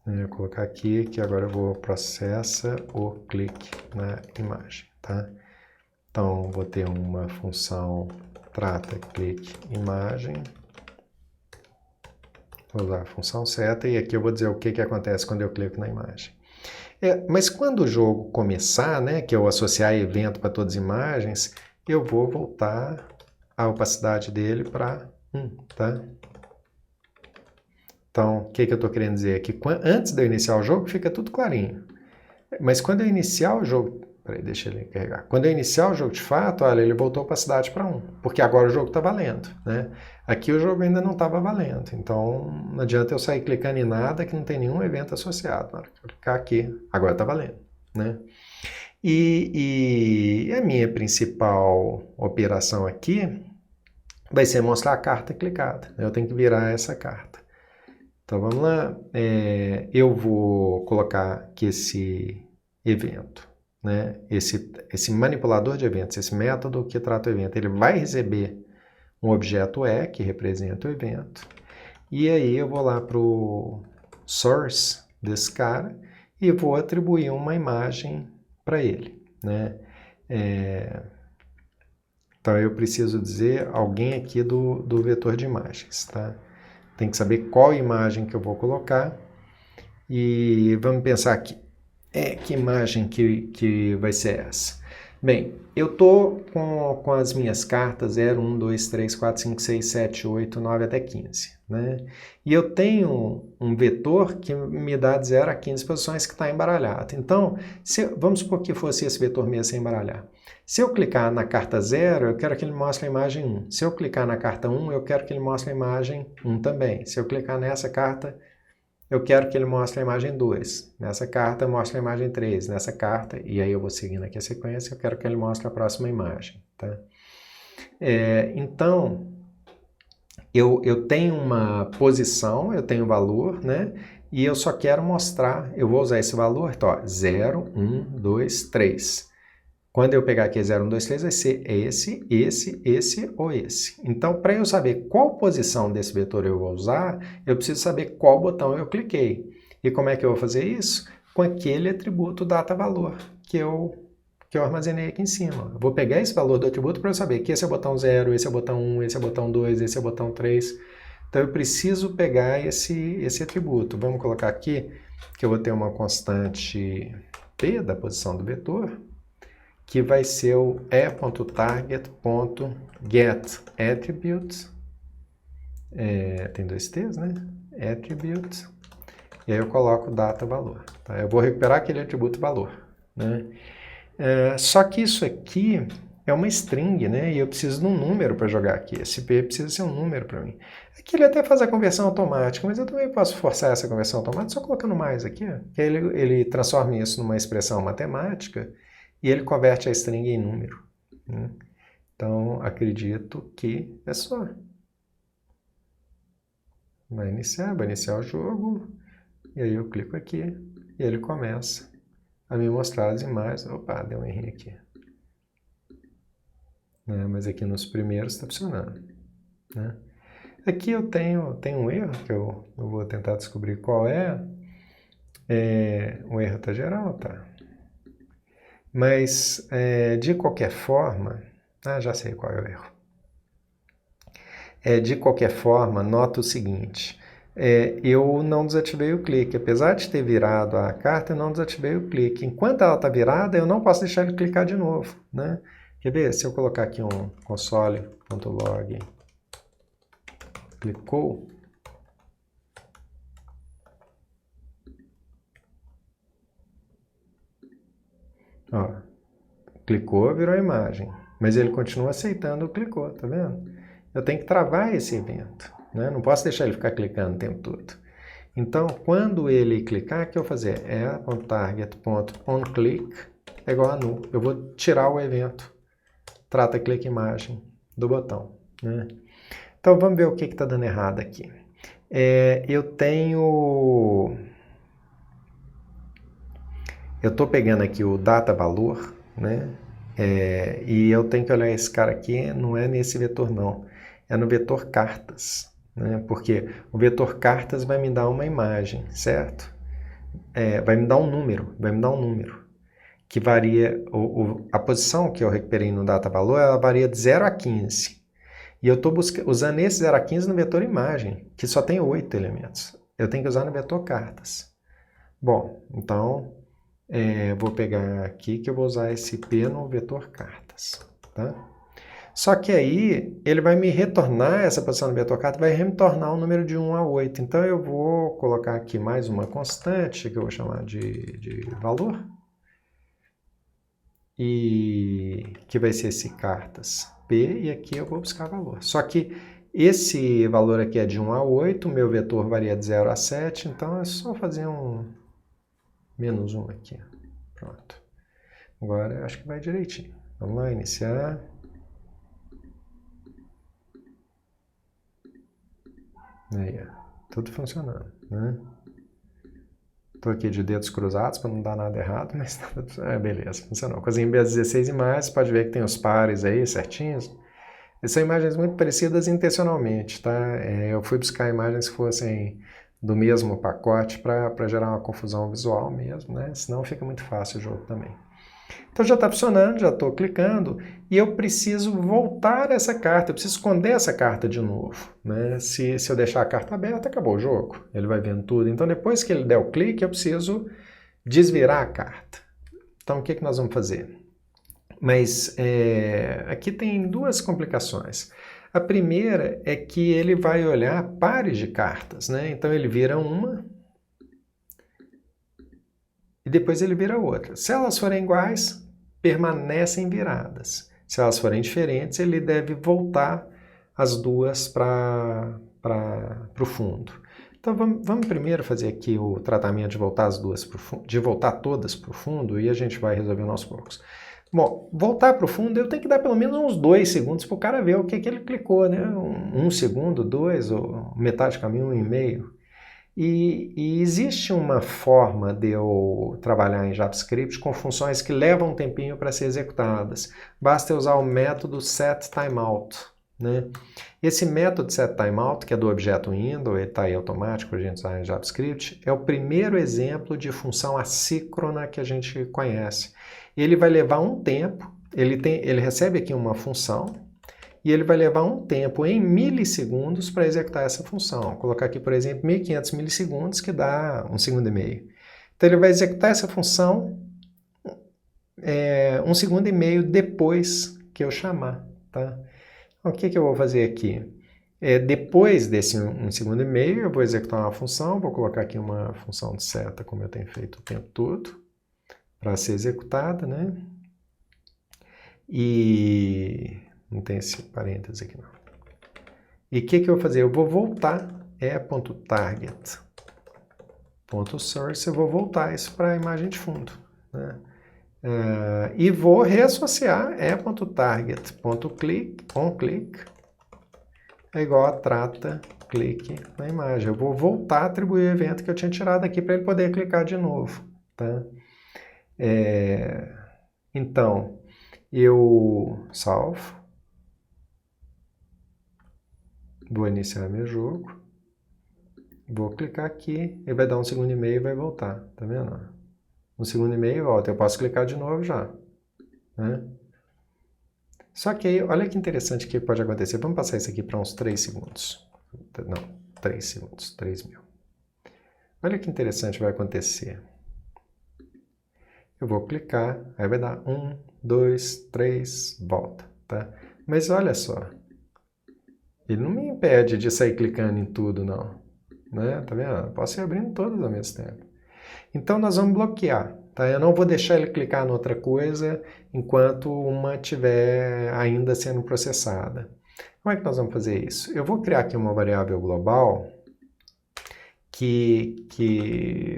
Eu vou colocar aqui, que agora eu vou processar o clique na imagem, tá? Então, vou ter uma função trata clique imagem. Vou usar a função seta e aqui eu vou dizer o que acontece quando eu clico na imagem. Mas quando o jogo começar, né, que eu associar evento para todas as imagens, eu vou voltar a opacidade dele para 1, tá? Então, o que eu estou querendo dizer? Que antes de eu iniciar o jogo, fica tudo clarinho. Mas quando eu iniciar o jogo... Peraí, deixa ele carregar. Quando eu iniciar o jogo de fato, olha, ele voltou a opacidade para 1. Porque agora o jogo está valendo, né? Aqui o jogo ainda não estava valendo. Então, não adianta eu sair clicando em nada que não tem nenhum evento associado. Na hora que eu clicar aqui, agora está valendo, né? E a minha principal operação aqui vai ser mostrar a carta clicada. Eu tenho que virar essa carta. Então, vamos lá. Eu vou colocar aqui esse evento, né? Esse manipulador de eventos, esse método que trata o evento, ele vai receber um objeto E, que representa o evento. E aí eu vou lá para o source desse cara e vou atribuir uma imagem para ele, né? Então, eu preciso dizer alguém aqui do vetor de imagens, tá? Tem que saber qual imagem que eu vou colocar. E vamos pensar aqui. Que imagem que vai ser essa? Bem, eu estou com as minhas cartas 0, 1, 2, 3, 4, 5, 6, 7, 8, 9 até 15. Né? E eu tenho um vetor que me dá de 0 a 15 posições que está embaralhado. Então, vamos supor que fosse esse vetor mesmo sem embaralhar. Se eu clicar na carta 0, eu quero que ele mostre a imagem 1. Se eu clicar na carta 1, eu quero que ele mostre a imagem 1 também. Se eu clicar nessa carta, eu quero que ele mostre a imagem 2. Nessa carta, mostre a imagem 3. Nessa carta, e aí eu vou seguindo aqui a sequência, eu quero que ele mostre a próxima imagem. Tá? Então, eu tenho uma posição, eu tenho um valor, né? E eu só quero mostrar, eu vou usar esse valor, então, 0, 1, 2, 3. Quando eu pegar aqui 0, 1, 2, 3, vai ser esse ou esse. Então, para eu saber qual posição desse vetor eu vou usar, eu preciso saber qual botão eu cliquei. E como é que eu vou fazer isso? Com aquele atributo data-valor que eu armazenei aqui em cima. Eu vou pegar esse valor do atributo para eu saber que esse é o botão 0, esse é o botão 1, esse é o botão 2, esse é o botão 3. Então, eu preciso pegar esse atributo. Vamos colocar aqui que eu vou ter uma constante P da posição do vetor, que vai ser o e.target.getAttribute, tem dois T's, né? Attribute, e aí eu coloco data valor. Tá? Eu vou recuperar aquele atributo valor, né? Só que isso aqui é uma string, né? E eu preciso de um número para jogar aqui. Esse P precisa ser um número para mim. Aqui ele até faz a conversão automática, mas eu também posso forçar essa conversão automática só colocando mais aqui, ó, que aí ele transforma isso numa expressão matemática e ele converte a string em número. Né? Então, acredito que é só. Vai iniciar o jogo, e aí eu clico aqui, e ele começa a me mostrar as imagens. Opa, deu um errinho aqui. Mas aqui nos primeiros está funcionando. Né? Aqui eu tenho um erro, que eu vou tentar descobrir qual é. O erro está geral, tá? Mas, de qualquer forma... já sei qual é o erro. De qualquer forma, nota o seguinte... eu não desativei o clique. Apesar de ter virado a carta, eu não desativei o clique. Enquanto ela está virada, eu não posso deixar ele clicar de novo. Né? Quer ver? Se eu colocar aqui um console.log clicou... Ó, clicou, virou a imagem. Mas ele continua aceitando o clicou, tá vendo? Eu tenho que travar esse evento. né? Não posso deixar ele ficar clicando o tempo todo. Então, quando ele clicar, o que eu vou fazer? target.onClick é igual a null. Eu vou tirar o evento. Trata clique imagem do botão, né? Então, vamos ver o que está dando errado aqui. Eu estou pegando aqui o data valor, né? E eu tenho que olhar esse cara aqui, não é nesse vetor não, é no vetor cartas, né? Porque o vetor cartas vai me dar uma imagem, certo? Vai me dar um número, que varia, a posição que eu recuperei no data valor, ela varia de 0 a 15. E eu estou usando esse 0 a 15 no vetor imagem, que só tem 8 elementos. Eu tenho que usar no vetor cartas. Bom, então, vou pegar aqui que eu vou usar esse P no vetor cartas, tá? Só que aí, ele vai me retornar, essa posição no vetor cartas, vai retornar um número de 1 a 8. Então, eu vou colocar aqui mais uma constante, que eu vou chamar de valor, e que vai ser esse cartas P, e aqui eu vou buscar valor. Só que esse valor aqui é de 1 a 8, meu vetor varia de 0 a 7, então é só fazer um menos 1 aqui. Pronto. Agora eu acho que vai direitinho. Vamos lá, iniciar. Aí, tudo funcionando, né? Estou aqui de dedos cruzados para não dar nada errado, mas beleza, funcionou. Com as MBS 16 imagens, pode ver que tem os pares aí certinhos. Essas são imagens muito parecidas intencionalmente, tá? Eu fui buscar imagens que fossem do mesmo pacote para gerar uma confusão visual mesmo, né? Senão fica muito fácil o jogo também. Então já está funcionando, já estou clicando, e eu preciso voltar essa carta, eu preciso esconder essa carta de novo, né? Se eu deixar a carta aberta, acabou o jogo, ele vai vendo tudo. Então depois que ele der o clique, eu preciso desvirar a carta. Então o que nós vamos fazer? Mas aqui tem duas complicações. A primeira é que ele vai olhar pares de cartas, né? Então ele vira uma e depois ele vira outra. Se elas forem iguais, permanecem viradas. Se elas forem diferentes, ele deve voltar as duas para o fundo. Então vamos primeiro fazer aqui o tratamento de voltar as duas pro fundo, de voltar todas para o fundo, e a gente vai resolvendo aos poucos. Bom, voltar para o fundo eu tenho que dar pelo menos uns 2 segundos para o cara ver o que ele clicou, né? 1 segundo, 2, ou metade do caminho, 1,5. E existe uma forma de eu trabalhar em JavaScript com funções que levam um tempinho para ser executadas. Basta eu usar o método setTimeout, né? Esse método setTimeout, que é do objeto window, ele está aí automático para a gente usar em JavaScript, é o primeiro exemplo de função assíncrona que a gente conhece. Ele vai levar um tempo, ele recebe aqui uma função, e ele vai levar um tempo em milissegundos para executar essa função. Vou colocar aqui, por exemplo, 1500 milissegundos, que dá 1,5 segundo. Então ele vai executar essa função 1,5 segundo depois que eu chamar, tá? Então, o que eu vou fazer aqui? Depois desse 1,5 segundo, eu vou executar uma função, vou colocar aqui uma função de seta, como eu tenho feito o tempo todo, para ser executada, né? E não tem esse parênteses aqui não. E o que eu vou fazer? Eu vou voltar .target.source, eu vou voltar isso para a imagem de fundo, né? E vou reassociar .target.onClick é igual a trata clique na imagem. Eu vou voltar a atribuir o evento que eu tinha tirado aqui para ele poder clicar de novo, tá? Então, eu salvo. Vou iniciar meu jogo, vou clicar aqui, ele vai dar 1,5 segundo e vai voltar, tá vendo? 1,5 segundo volta, eu posso clicar de novo já, né? Só que aí, olha que interessante que pode acontecer, vamos passar isso aqui para uns 3 segundos, não, 3 segundos, 3.000. Olha que interessante vai acontecer. Eu vou clicar, aí vai dar 1, 2, 3, volta, tá? Mas olha só, ele não me impede de sair clicando em tudo, não. Né? Tá vendo? Eu posso ir abrindo todas ao mesmo tempo. Então, nós vamos bloquear. Tá? Eu não vou deixar ele clicar em outra coisa enquanto uma estiver ainda sendo processada. Como é que nós vamos fazer isso? Eu vou criar aqui uma variável global que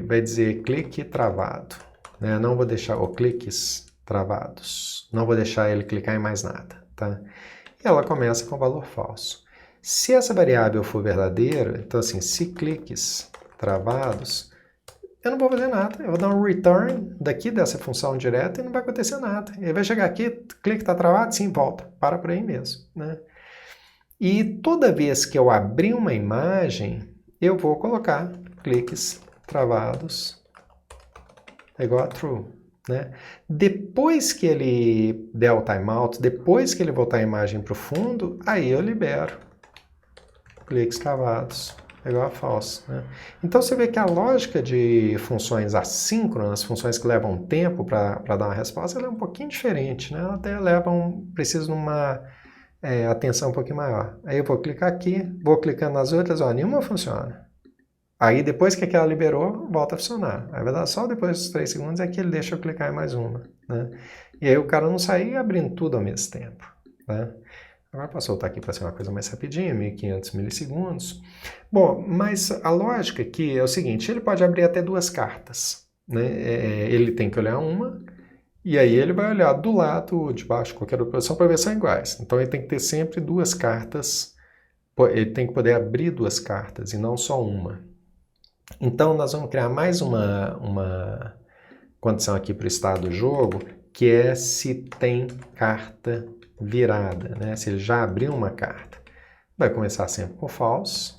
vai dizer clique travado, né? Não vou deixar o cliques travados, não vou deixar ele clicar em mais nada, tá? E ela começa com valor falso. Se essa variável for verdadeira, então assim, se cliques travados, eu não vou fazer nada, eu vou dar um return daqui dessa função direta e não vai acontecer nada. Ele vai chegar aqui, clique está travado, sim, volta, para por aí mesmo, né? E toda vez que eu abrir uma imagem, eu vou colocar cliques travados igual a true, né? Depois que ele der o timeout, depois que ele voltar a imagem para o fundo, aí eu libero cliques travados igual a false, né? Então você vê que a lógica de funções assíncronas, funções que levam tempo para dar uma resposta, ela é um pouquinho diferente, né? Ela até precisa de uma atenção um pouquinho maior. Aí eu vou clicar aqui, vou clicando nas outras, ó, nenhuma funciona. Aí depois que aquela liberou, volta a funcionar. Aí vai dar só depois dos 3 segundos é que ele deixa eu clicar em mais uma, né? E aí o cara não sair abrindo tudo ao mesmo tempo, né? Agora posso soltar aqui para ser uma coisa mais rapidinha, 1500 milissegundos. Bom, mas a lógica aqui é o seguinte, ele pode abrir até 2 cartas, né? Ele tem que olhar uma, e aí ele vai olhar do lado, de baixo, qualquer outra posição, para ver se são iguais. Então ele tem que ter sempre 2 cartas, ele tem que poder abrir 2 cartas e não só uma. Então nós vamos criar mais uma condição aqui para o estado do jogo, que é se tem carta virada, né? Se ele já abriu uma carta. Vai começar sempre com false,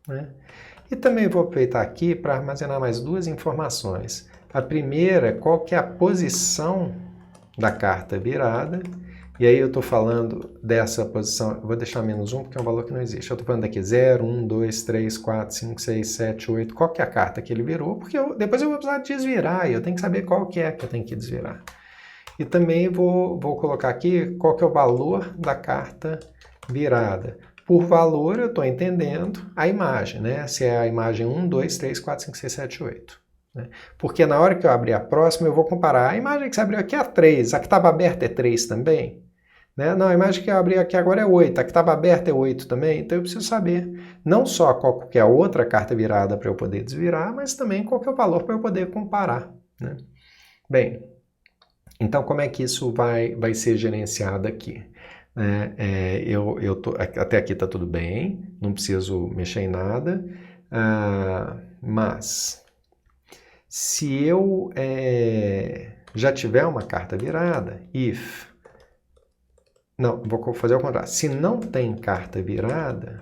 né? E também vou aproveitar aqui para armazenar mais 2 informações. A primeira, qual que é a posição da carta virada, e aí eu estou falando dessa posição, eu vou deixar -1 porque é um valor que não existe. Eu estou falando aqui 0, 1, 2, 3, 4, 5, 6, 7, 8, qual que é a carta que ele virou, porque depois eu vou precisar desvirar, e eu tenho que saber qual que é que eu tenho que desvirar. E também vou colocar aqui qual que é o valor da carta virada. Por valor, eu estou entendendo a imagem, né? Se é a imagem 1, 2, 3, 4, 5, 6, 7, 8. Né? Porque na hora que eu abrir a próxima, eu vou comparar. A imagem que você abriu aqui é 3, a que estava aberta é 3 também? Né? Não, a imagem que eu abri aqui agora é 8, a que estava aberta é 8 também? Então eu preciso saber não só qual que é a outra carta virada para eu poder desvirar, mas também qual que é o valor para eu poder comparar. Né? Bem, então como é que isso vai ser gerenciado aqui? Até aqui está tudo bem, não preciso mexer em nada, mas se eu já tiver uma carta virada, não, vou fazer ao contrário, se não tem carta virada,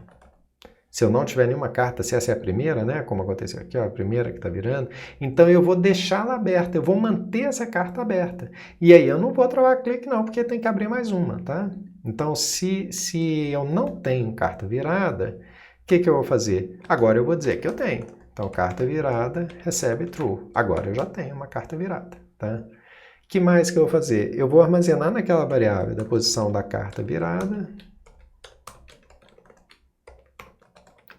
se eu não tiver nenhuma carta, se essa é a primeira, né, como aconteceu aqui, ó, a primeira que está virando, então eu vou deixá-la aberta, eu vou manter essa carta aberta. E aí eu não vou travar clique não, porque tem que abrir mais uma, tá? Então se eu não tenho carta virada, o que eu vou fazer? Agora eu vou dizer que eu tenho. Então carta virada recebe true. Agora eu já tenho uma carta virada, tá? O que mais que eu vou fazer? Eu vou armazenar naquela variável da posição da carta virada.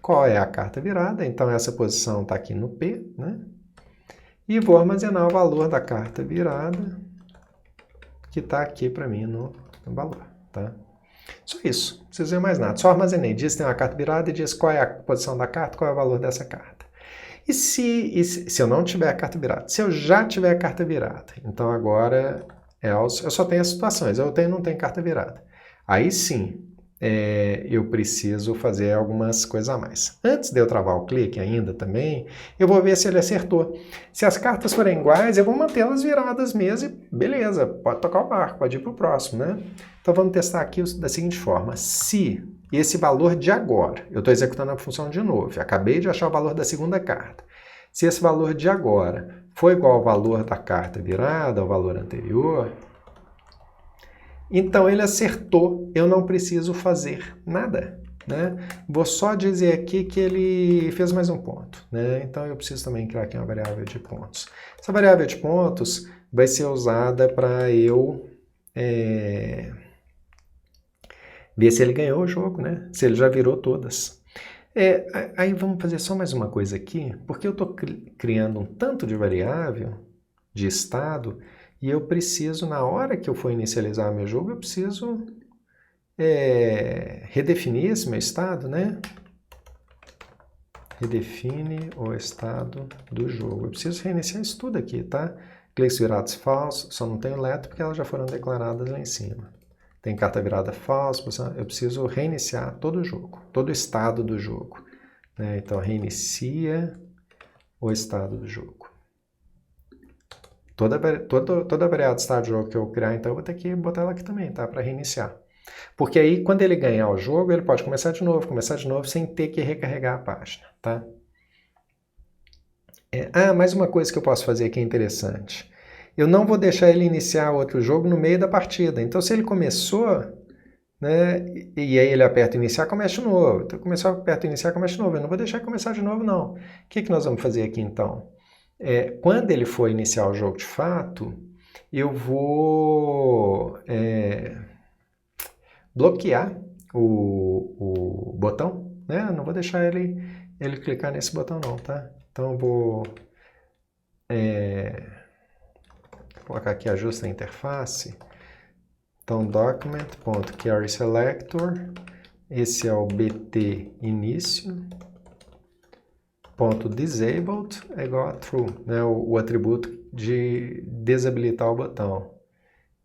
Qual é a carta virada? Então, essa posição está aqui no P, né? E vou armazenar o valor da carta virada, que está aqui para mim no valor, tá? Só isso, não preciso ver mais nada. Só armazenei, diz que tem uma carta virada e diz qual é a posição da carta, qual é o valor dessa carta. E se eu não tiver a carta virada? Se eu já tiver a carta virada, então agora eu só tenho as situações, eu tenho ou não tenho carta virada. Aí sim, eu preciso fazer algumas coisas a mais. Antes de eu travar o clique ainda também, eu vou ver se ele acertou. Se as cartas forem iguais, eu vou mantê-las viradas mesmo e beleza, pode tocar o barco, pode ir para o próximo, né? Então vamos testar aqui da seguinte forma. Se esse valor de agora, eu estou executando a função de novo, eu acabei de achar o valor da segunda carta. Se esse valor de agora for igual ao valor da carta virada, ao valor anterior, então ele acertou, eu não preciso fazer nada, né? Vou só dizer aqui que ele fez mais um ponto, né? Então eu preciso também criar aqui uma variável de pontos. Essa variável de pontos vai ser usada para eu ver se ele ganhou o jogo, né? Se ele já virou todas. Aí vamos fazer só mais uma coisa aqui, porque eu estou criando um tanto de variável de estado. E eu preciso, na hora que eu for inicializar meu jogo, eu preciso redefinir esse meu estado, né? Redefine o estado do jogo. Eu preciso reiniciar isso tudo aqui, tá? Cliques virados falsos, só não tenho letra porque elas já foram declaradas lá em cima. Tem carta virada falsa, eu preciso reiniciar todo o jogo, todo o estado do jogo. Né? Então, reinicia o estado do jogo. Toda a variável de estado do jogo que eu criar, então, eu vou ter que botar ela aqui também, tá? Para reiniciar. Porque aí, quando ele ganhar o jogo, ele pode começar de novo, sem ter que recarregar a página, tá? Mais uma coisa que eu posso fazer aqui interessante. Eu não vou deixar ele iniciar outro jogo no meio da partida. Então, se ele começou, né, e aí ele aperta iniciar, começa de novo. Então, começou, aperta iniciar, começa de novo. Eu não vou deixar começar de novo, não. O que nós vamos fazer aqui, então? Quando ele for iniciar o jogo de fato, eu vou bloquear o botão, né? Não vou deixar ele clicar nesse botão, não, tá? Então, eu vou colocar aqui ajusta a interface. Então, document.carrySelector, esse é o BT início, ponto disabled é igual a true, né? O atributo de desabilitar o botão.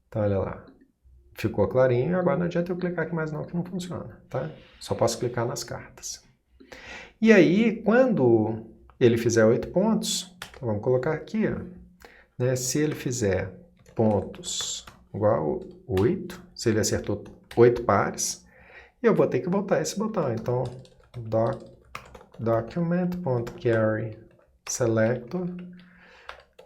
Então, olha lá. Ficou clarinho, agora não adianta eu clicar aqui mais não, que não funciona, tá? Só posso clicar nas cartas. E aí, quando ele fizer 8 pontos, então vamos colocar aqui, ó, né? Se ele fizer pontos igual a 8, se ele acertou 8 pares, eu vou ter que voltar esse botão. Então, document.carrySelector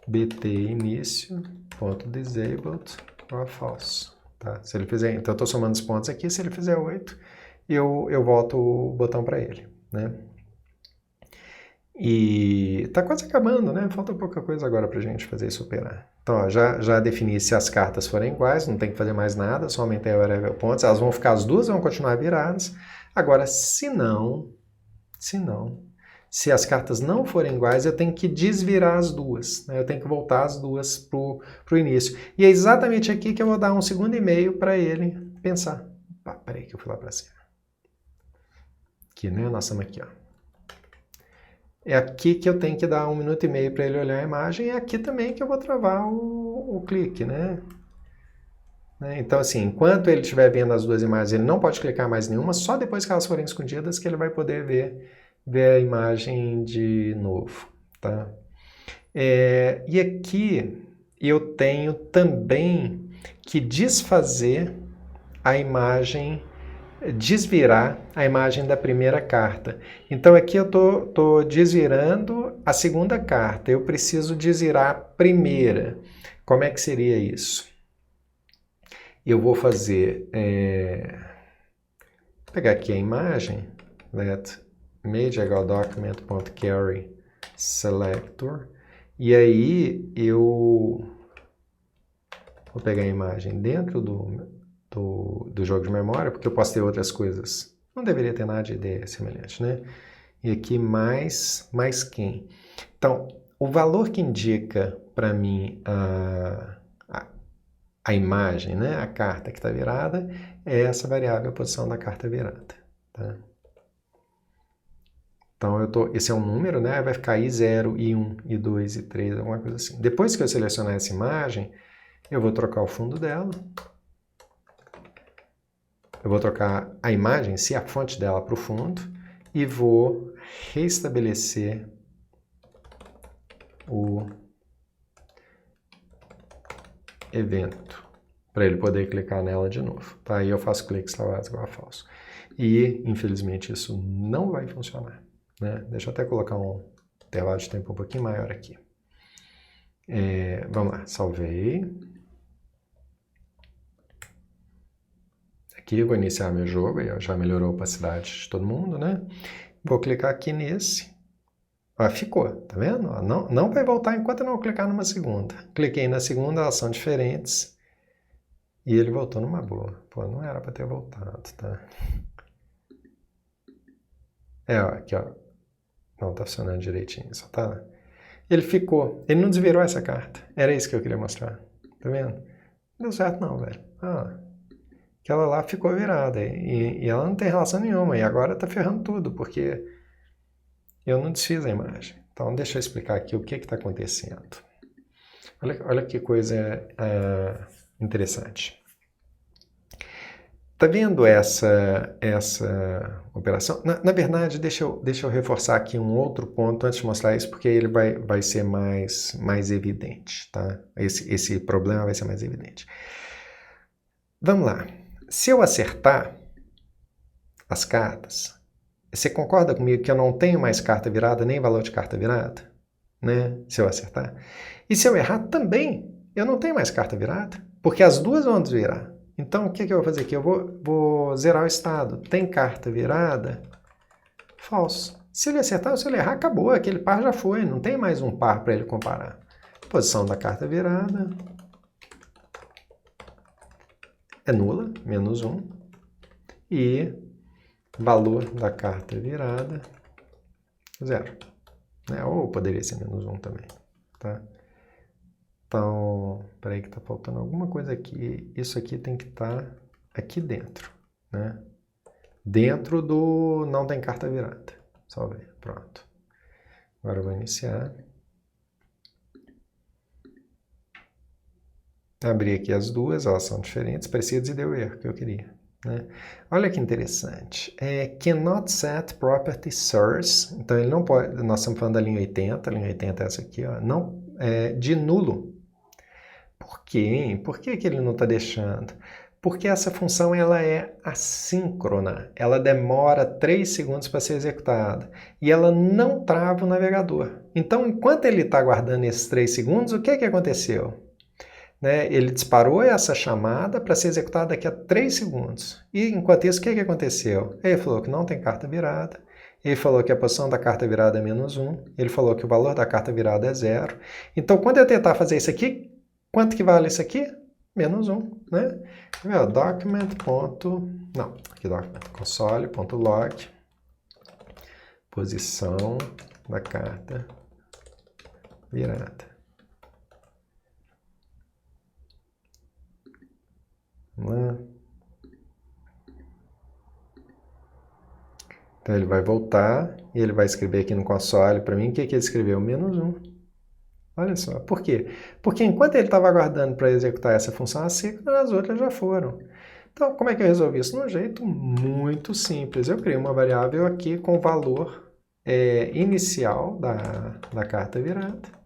BT início, ponto disabled, igual a false. Tá? Se ele fizer, então eu estou somando os pontos aqui, se ele fizer 8, eu volto o botão para ele, né? E está quase acabando, né? Falta pouca coisa agora para a gente fazer isso operar. Então, ó, já defini se as cartas forem iguais, não tem que fazer mais nada, só aumentei a variável pontos. Elas vão ficar as duas, vão continuar viradas. Agora, se as cartas não forem iguais, eu tenho que desvirar as duas, né? Eu tenho que voltar as duas para o início. E é exatamente aqui que eu vou dar 1,5 segundos para ele pensar. Opa, peraí que eu fui lá para cima. Aqui, né? Nós estamos aqui, ó. É aqui que eu tenho que dar 1,5 minutos para ele olhar a imagem, e é aqui também que eu vou travar o clique, né? Então, assim, enquanto ele estiver vendo as duas imagens, ele não pode clicar mais nenhuma, só depois que elas forem escondidas que ele vai poder ver a imagem de novo, tá? E aqui eu tenho também que desfazer a imagem, desvirar a imagem da primeira carta. Então aqui eu estou desvirando a segunda carta, eu preciso desvirar a primeira. Como é que seria isso? Eu vou fazer, pegar aqui a imagem, let Media igual document.carrySelector, e aí eu vou pegar a imagem dentro do jogo de memória, porque eu posso ter outras coisas. Não deveria ter nada de ideia semelhante, né? E aqui mais quem? Então, o valor que indica para mim a imagem, né? A carta que está virada, é essa variável, a posição da carta virada, tá? Então, esse é um número, né? Vai ficar I0, I1, I2, I3, alguma coisa assim. Depois que eu selecionar essa imagem, eu vou trocar o fundo dela. Eu vou trocar a imagem, se a fonte dela para o fundo, e vou restabelecer o evento, para ele poder clicar nela de novo. Tá? Aí eu faço cliques salvados igual a falso. E, infelizmente, isso não vai funcionar. Né? Deixa eu até colocar um intervalo de tempo um pouquinho maior aqui. Vamos lá, salvei. Aqui eu vou iniciar meu jogo, aí já melhorou a opacidade de todo mundo, né? Vou clicar aqui nesse. Ó, ficou, tá vendo? Ó, não vai voltar enquanto eu não clicar numa segunda. Cliquei na segunda, elas são diferentes. E ele voltou numa boa. Pô, não era para ter voltado, tá? Ó, aqui, ó. Não tá funcionando direitinho, só tá... Ele ficou. Ele não desvirou essa carta. Era isso que eu queria mostrar. Tá vendo? Não deu certo não, velho. aquela lá ficou virada. E ela não tem relação nenhuma. E agora está ferrando tudo, porque eu não desfiz a imagem. Então, deixa eu explicar aqui o que está acontecendo. Olha que coisa interessante. Tá vendo essa operação? Na verdade, deixa eu reforçar aqui um outro ponto antes de mostrar isso, porque ele vai ser mais evidente, tá? Esse problema vai ser mais evidente. Vamos lá. Se eu acertar as cartas, você concorda comigo que eu não tenho mais carta virada, nem valor de carta virada? Né? Se eu acertar. E se eu errar também, eu não tenho mais carta virada, porque as duas vão desvirar. Então, o que eu vou fazer aqui? Eu vou zerar o estado. Tem carta virada? Falso. Se ele acertar ou se ele errar, acabou. Aquele par já foi. Não tem mais um par para ele comparar. Posição da carta virada é nula, menos 1. E valor da carta virada, 0. Né? Ou poderia ser menos 1 também. Tá? Então, peraí que está faltando alguma coisa aqui. Isso aqui tem que estar aqui dentro, né? Dentro do não tem carta virada. Só ver, pronto. Agora eu vou iniciar. Abri aqui as duas, elas são diferentes, parecidas e deu o erro que eu queria. Né? Olha que interessante. Cannot set property source. Então ele não pode. Nós estamos falando da linha 80, a linha 80 é essa aqui, ó, não, de nulo. Por quê? Por que ele não está deixando? Porque essa função ela é assíncrona, ela demora 3 segundos para ser executada e ela não trava o navegador. Então, enquanto ele está aguardando esses 3 segundos, o que aconteceu? Né? Ele disparou essa chamada para ser executada daqui a 3 segundos. E enquanto isso, o que aconteceu? Ele falou que não tem carta virada, ele falou que a posição da carta virada é menos 1, ele falou que o valor da carta virada é 0. Então, quando eu tentar fazer isso aqui, quanto que vale isso aqui? Menos 1, né? Document. Não, aqui document. Console.log posição da carta virada. Vamos lá. Então ele vai voltar e ele vai escrever aqui no console para mim o que ele escreveu? Menos 1. Olha só, por quê? Porque enquanto ele estava aguardando para executar essa função assíncrona, as outras já foram. Então, como é que eu resolvi isso? De um jeito muito simples. Eu criei uma variável aqui com o valor inicial da carta virada.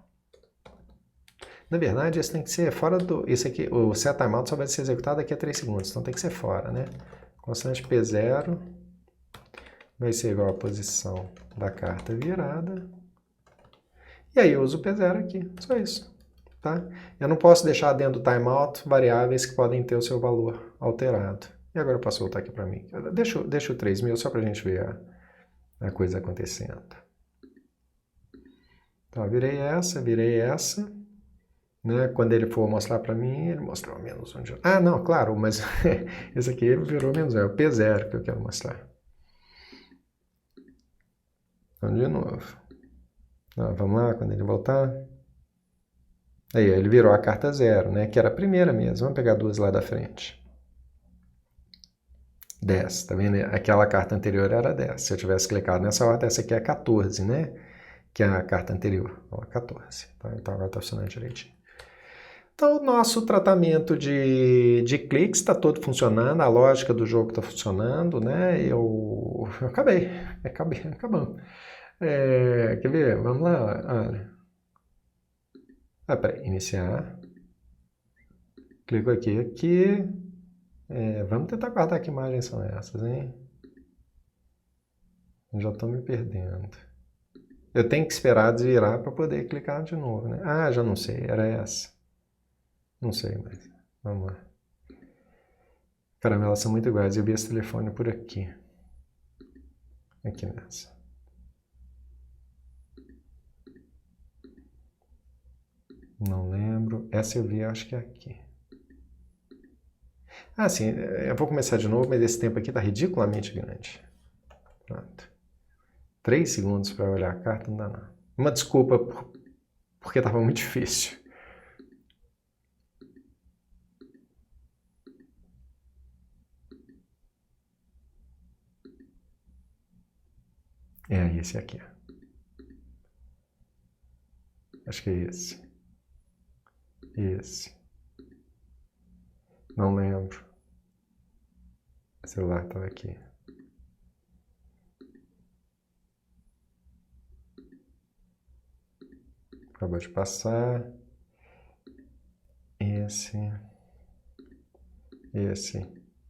Na verdade, esse tem que ser fora do... Esse aqui, o set timeout só vai ser executado daqui a 3 segundos, então tem que ser fora, né? Constante P0 vai ser igual à posição da carta virada. E aí eu uso o P0 aqui, só isso. Tá? Eu não posso deixar dentro do timeout variáveis que podem ter o seu valor alterado. E agora eu posso voltar aqui para mim. Deixa o 3.000 só para a gente ver a coisa acontecendo. Então, virei essa. Né? Quando ele for mostrar para mim, ele mostrou menos 1. Ah, não, claro, mas esse aqui virou menos 1. É o P0 que eu quero mostrar. Então, de novo. Vamos lá, quando ele voltar. Aí, ele virou a carta 0, né? Que era a primeira mesmo. Vamos pegar duas lá da frente. 10, tá vendo? Aquela carta anterior era 10. Se eu tivesse clicado nessa ordem, essa aqui é 14, né? Que é a carta anterior. Ó, 14. Tá? Então agora está funcionando direitinho. Então, o nosso tratamento de cliques está todo funcionando, a lógica do jogo está funcionando, né? Eu acabamos. Quer ver? Vamos lá. Olha. Peraí, iniciar. Clico aqui. Vamos tentar guardar que imagens são essas, hein? Eu já estou me perdendo. Eu tenho que esperar desvirar para poder clicar de novo, né? Ah, já não sei, era essa. Não sei mais. Vamos lá. Caramba, elas são muito iguais. Eu vi esse telefone por aqui. Aqui nessa. Não lembro. Essa eu vi, acho que é aqui. Ah, sim. Eu vou começar de novo, mas esse tempo aqui está ridiculamente grande. Pronto. 3 segundos para olhar a carta, não dá não. Uma desculpa porque estava muito difícil. É esse aqui. Acho que é esse. Esse. Não lembro. O celular estava aqui. Acabou de passar. Esse.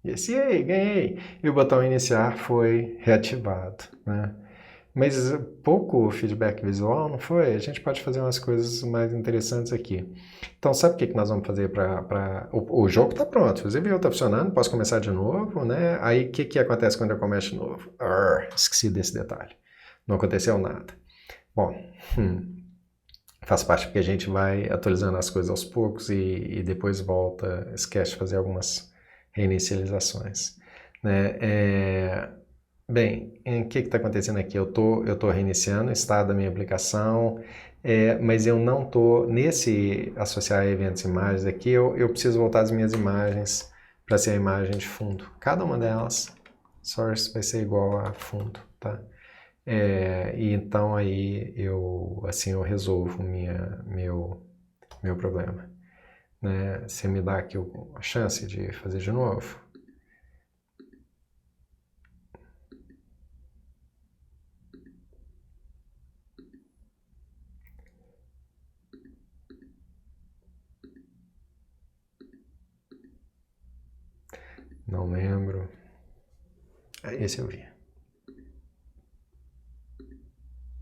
E aí, ganhei! E o botão iniciar foi reativado, né? Mas pouco feedback visual, não foi? A gente pode fazer umas coisas mais interessantes aqui. Então, sabe o que nós vamos fazer para... O jogo está pronto, você viu, está funcionando, posso começar de novo, né? Aí, o que acontece quando eu começo de novo? Esqueci desse detalhe. Não aconteceu nada. Bom, faz parte porque a gente vai atualizando as coisas aos poucos e depois volta, esquece de fazer algumas reinicializações, né? Bem, o que está acontecendo aqui? Eu tô reiniciando o estado da minha aplicação, mas eu não estou, nesse associar eventos e imagens aqui, eu preciso voltar as minhas imagens para ser a imagem de fundo. Cada uma delas, source vai ser igual a fundo, tá? E então aí eu resolvo meu problema, né? Você me dá aqui a chance de fazer de novo? Não lembro. Esse eu vi.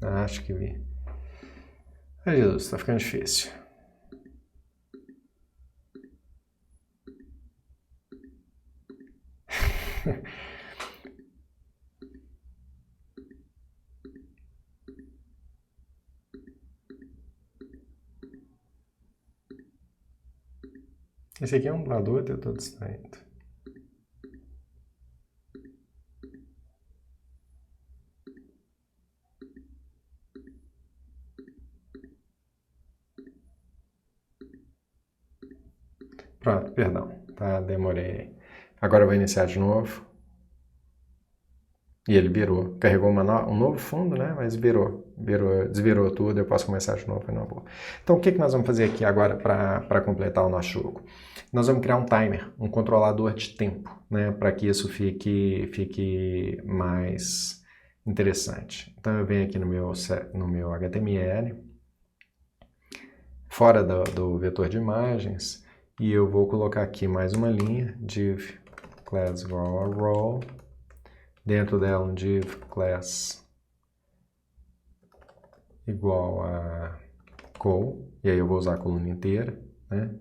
Acho que vi. Ai, Jesus, tá ficando difícil. Esse aqui é um dublador, eu tô distraído. Pronto, perdão, tá? Demorei. Agora eu vou iniciar de novo. E ele virou. Carregou um novo fundo, né? Mas desvirou tudo, eu posso começar de novo, não vou. Então o que nós vamos fazer aqui agora para completar o nosso jogo? Nós vamos criar um timer, um controlador de tempo, né? Para que isso fique mais interessante. Então eu venho aqui no meu HTML, fora do vetor de imagens, e eu vou colocar aqui mais uma linha, div class igual a role, dentro dela um div class igual a col, e aí eu vou usar a coluna inteira, né?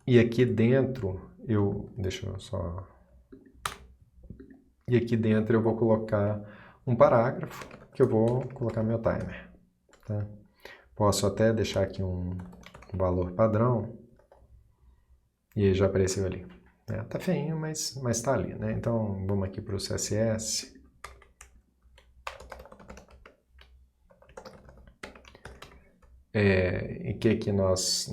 E aqui dentro E aqui dentro eu vou colocar um parágrafo que eu vou colocar meu timer, tá? Posso até deixar aqui um valor padrão e aí já apareceu ali. Tá feinho, mas tá ali, né? Então vamos aqui para o CSS. E o que nós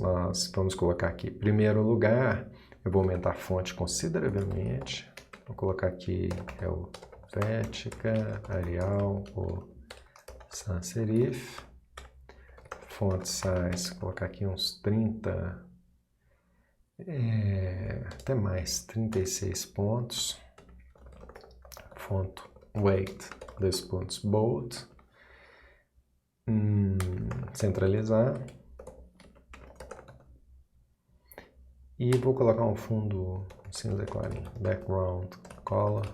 vamos colocar aqui? Em primeiro lugar, eu vou aumentar a fonte consideravelmente. Vou colocar aqui Helvética, Arial ou sans serif. Font size, vou colocar aqui uns 30, até mais, 36 pontos. Font weight, 2 pontos, bold. Centralizar. E vou colocar um fundo cinza clarinho, background color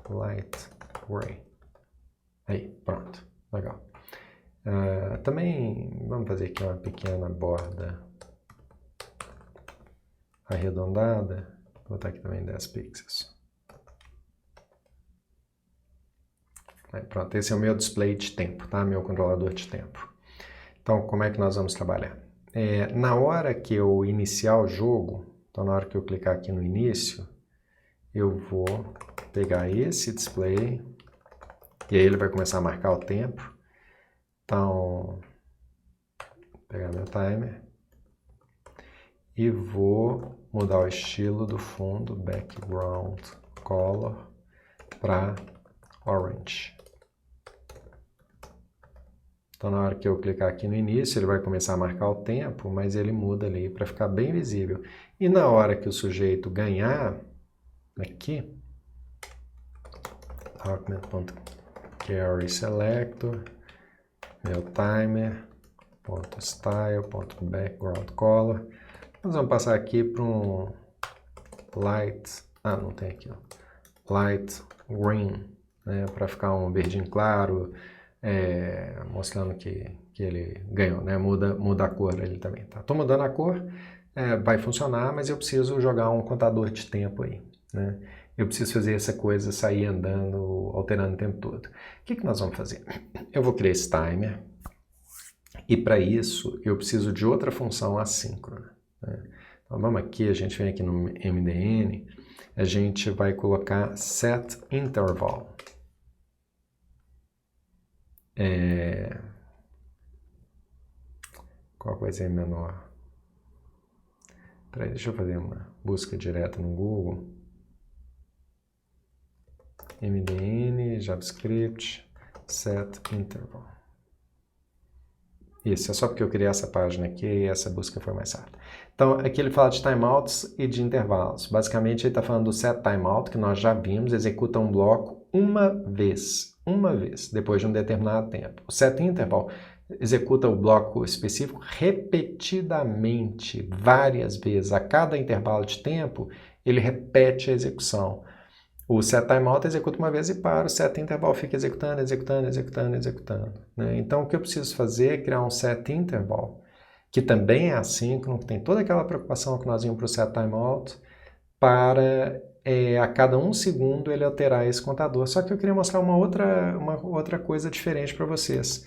light gray. Aí, pronto, legal. Também vamos fazer aqui uma pequena borda arredondada. Vou botar aqui também 10 pixels. Aí, pronto, esse é o meu display de tempo, tá? Meu controlador de tempo. Então, como é que nós vamos trabalhar? Na hora que eu iniciar o jogo, então na hora que eu clicar aqui no início, eu vou pegar esse display e aí ele vai começar a marcar o tempo. Então, vou pegar meu timer e vou mudar o estilo do fundo, background color, para orange. Então, na hora que eu clicar aqui no início, ele vai começar a marcar o tempo, mas ele muda ali para ficar bem visível. E na hora que o sujeito ganhar, aqui, document.carrySelector, meu timer, .style, .background color. Nós vamos passar aqui para um light, não tem aqui, ó, light green, né, para ficar um verdinho claro, mostrando que ele ganhou, né, muda a cor ali também, tá? Tô mudando a cor, vai funcionar, mas eu preciso jogar um contador de tempo aí, né? Eu preciso fazer essa coisa sair andando, alterando o tempo todo. O que nós vamos fazer? Eu vou criar esse timer, e para isso eu preciso de outra função assíncrona, né? Então vamos aqui, a gente vem aqui no MDN, a gente vai colocar setInterval. Qual vai ser menor? Peraí, deixa eu fazer uma busca direta no Google. MDN, JavaScript, setInterval. Isso, é só porque eu criei essa página aqui e essa busca foi mais rápida. Então, aqui ele fala de timeouts e de intervalos. Basicamente, ele está falando do setTimeout, que nós já vimos, executa um bloco uma vez, depois de um determinado tempo. O setInterval executa o bloco específico repetidamente, várias vezes. A cada intervalo de tempo, ele repete a execução. O setTimeout executa uma vez e para, o setInterval fica executando, né? Então, o que eu preciso fazer é criar um setInterval, que também é assíncrono, que tem toda aquela preocupação que nós vimos para o setTimeout, para a cada 1 segundo ele alterar esse contador. Só que eu queria mostrar uma outra coisa diferente para vocês.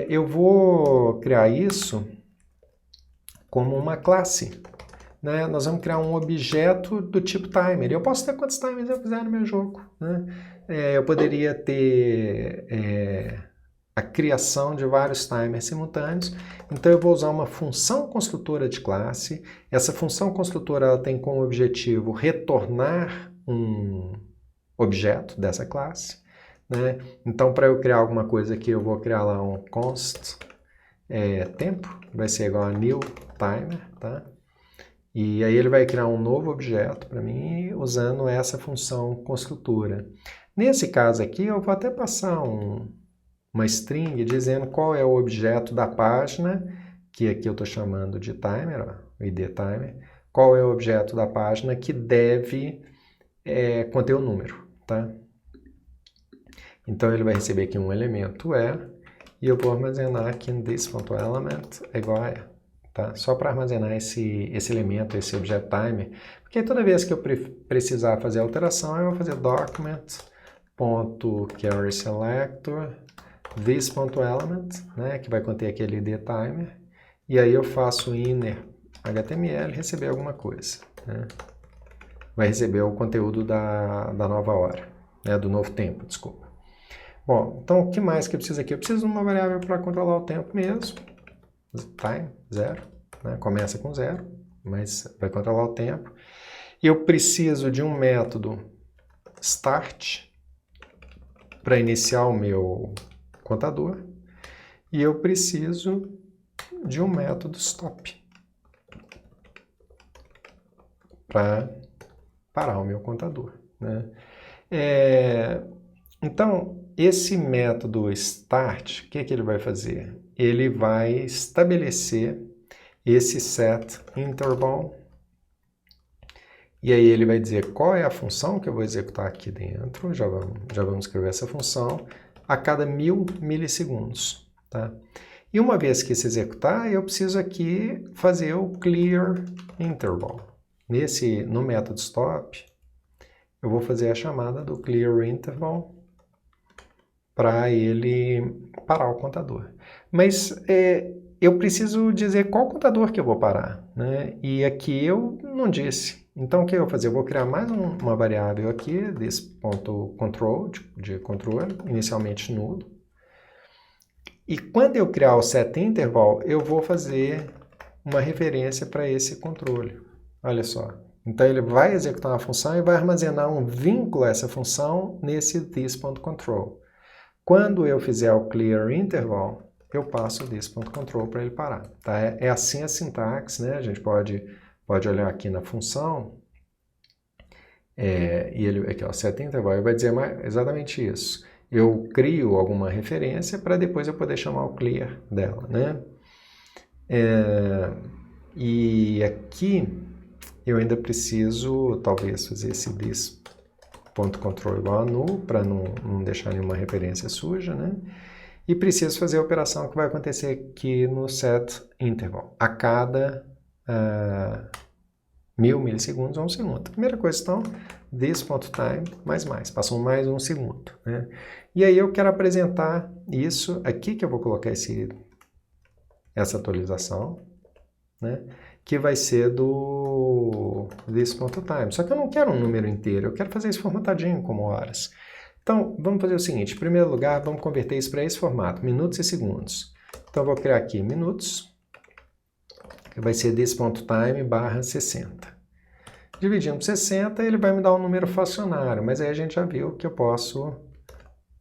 Eu vou criar isso como uma classe. Né? Nós vamos criar um objeto do tipo timer. Eu posso ter quantos timers eu quiser no meu jogo, né? Eu poderia ter a criação de vários timers simultâneos. Então eu vou usar uma função construtora de classe. Essa função construtora ela tem como objetivo retornar um objeto dessa classe, né? Então para eu criar alguma coisa aqui eu vou criar lá um const tempo, vai ser igual a new timer, tá? E aí ele vai criar um novo objeto para mim usando essa função construtora. Nesse caso aqui eu vou até passar uma string dizendo qual é o objeto da página, que aqui eu estou chamando de timer, ó, o id timer, qual é o objeto da página que deve conter o número, tá? Então ele vai receber aqui um elemento e eu vou armazenar aqui em this.element igual a tá? Só para armazenar esse elemento, esse objeto timer, porque toda vez que eu precisar fazer alteração, eu vou fazer document.carrySelector this.element, né, que vai conter aquele id timer, e aí eu faço inner HTML receber alguma coisa, né? Vai receber o conteúdo da nova hora, né, do novo tempo, desculpa. Bom, então o que mais que eu preciso aqui? Eu preciso de uma variável para controlar o tempo mesmo. Time, 0, né? Começa com 0, mas vai controlar o tempo. Eu preciso de um método start para iniciar o meu contador e eu preciso de um método stop para parar o meu contador, né? Então, esse método start, o que ele vai fazer? Ele vai estabelecer esse setInterval e aí ele vai dizer qual é a função que eu vou executar aqui dentro, já vamos escrever essa função, a cada 1000 milissegundos, tá? E uma vez que se executar, eu preciso aqui fazer o clearInterval. No método stop, eu vou fazer a chamada do clearInterval para ele parar o contador. Mas eu preciso dizer qual contador que eu vou parar, né? E aqui eu não disse. Então o que eu vou fazer? Eu vou criar mais uma variável aqui, this.control, de controle, inicialmente nulo. E quando eu criar o setInterval, eu vou fazer uma referência para esse controle. Olha só, Então ele vai executar uma função e vai armazenar um vínculo a essa função nesse this.control. Quando eu fizer o clear interval, eu passo o this.control para ele parar. Tá? É assim a sintaxe, né? A gente pode olhar aqui na função, e ele aqui, ó, set interval, ele vai dizer exatamente isso. Eu crio alguma referência para depois eu poder chamar o clear dela, né? E aqui eu ainda preciso, talvez, fazer esse this.control igual a null, para não deixar nenhuma referência suja, né? E preciso fazer a operação que vai acontecer aqui no set interval, a cada 1000 milissegundos ou 1 segundo. Primeira coisa, então, this.time mais, passou mais 1 segundo, né? E aí eu quero apresentar isso aqui, que eu vou colocar essa atualização, né? Que vai ser do this.time. Só que eu não quero um número inteiro, eu quero fazer isso formatadinho como horas. Então, vamos fazer o seguinte, em primeiro lugar, vamos converter isso para esse formato, minutos e segundos. Então, eu vou criar aqui minutos, que vai ser this.time barra 60. Dividindo por 60, ele vai me dar um número fracionário, mas aí a gente já viu que eu posso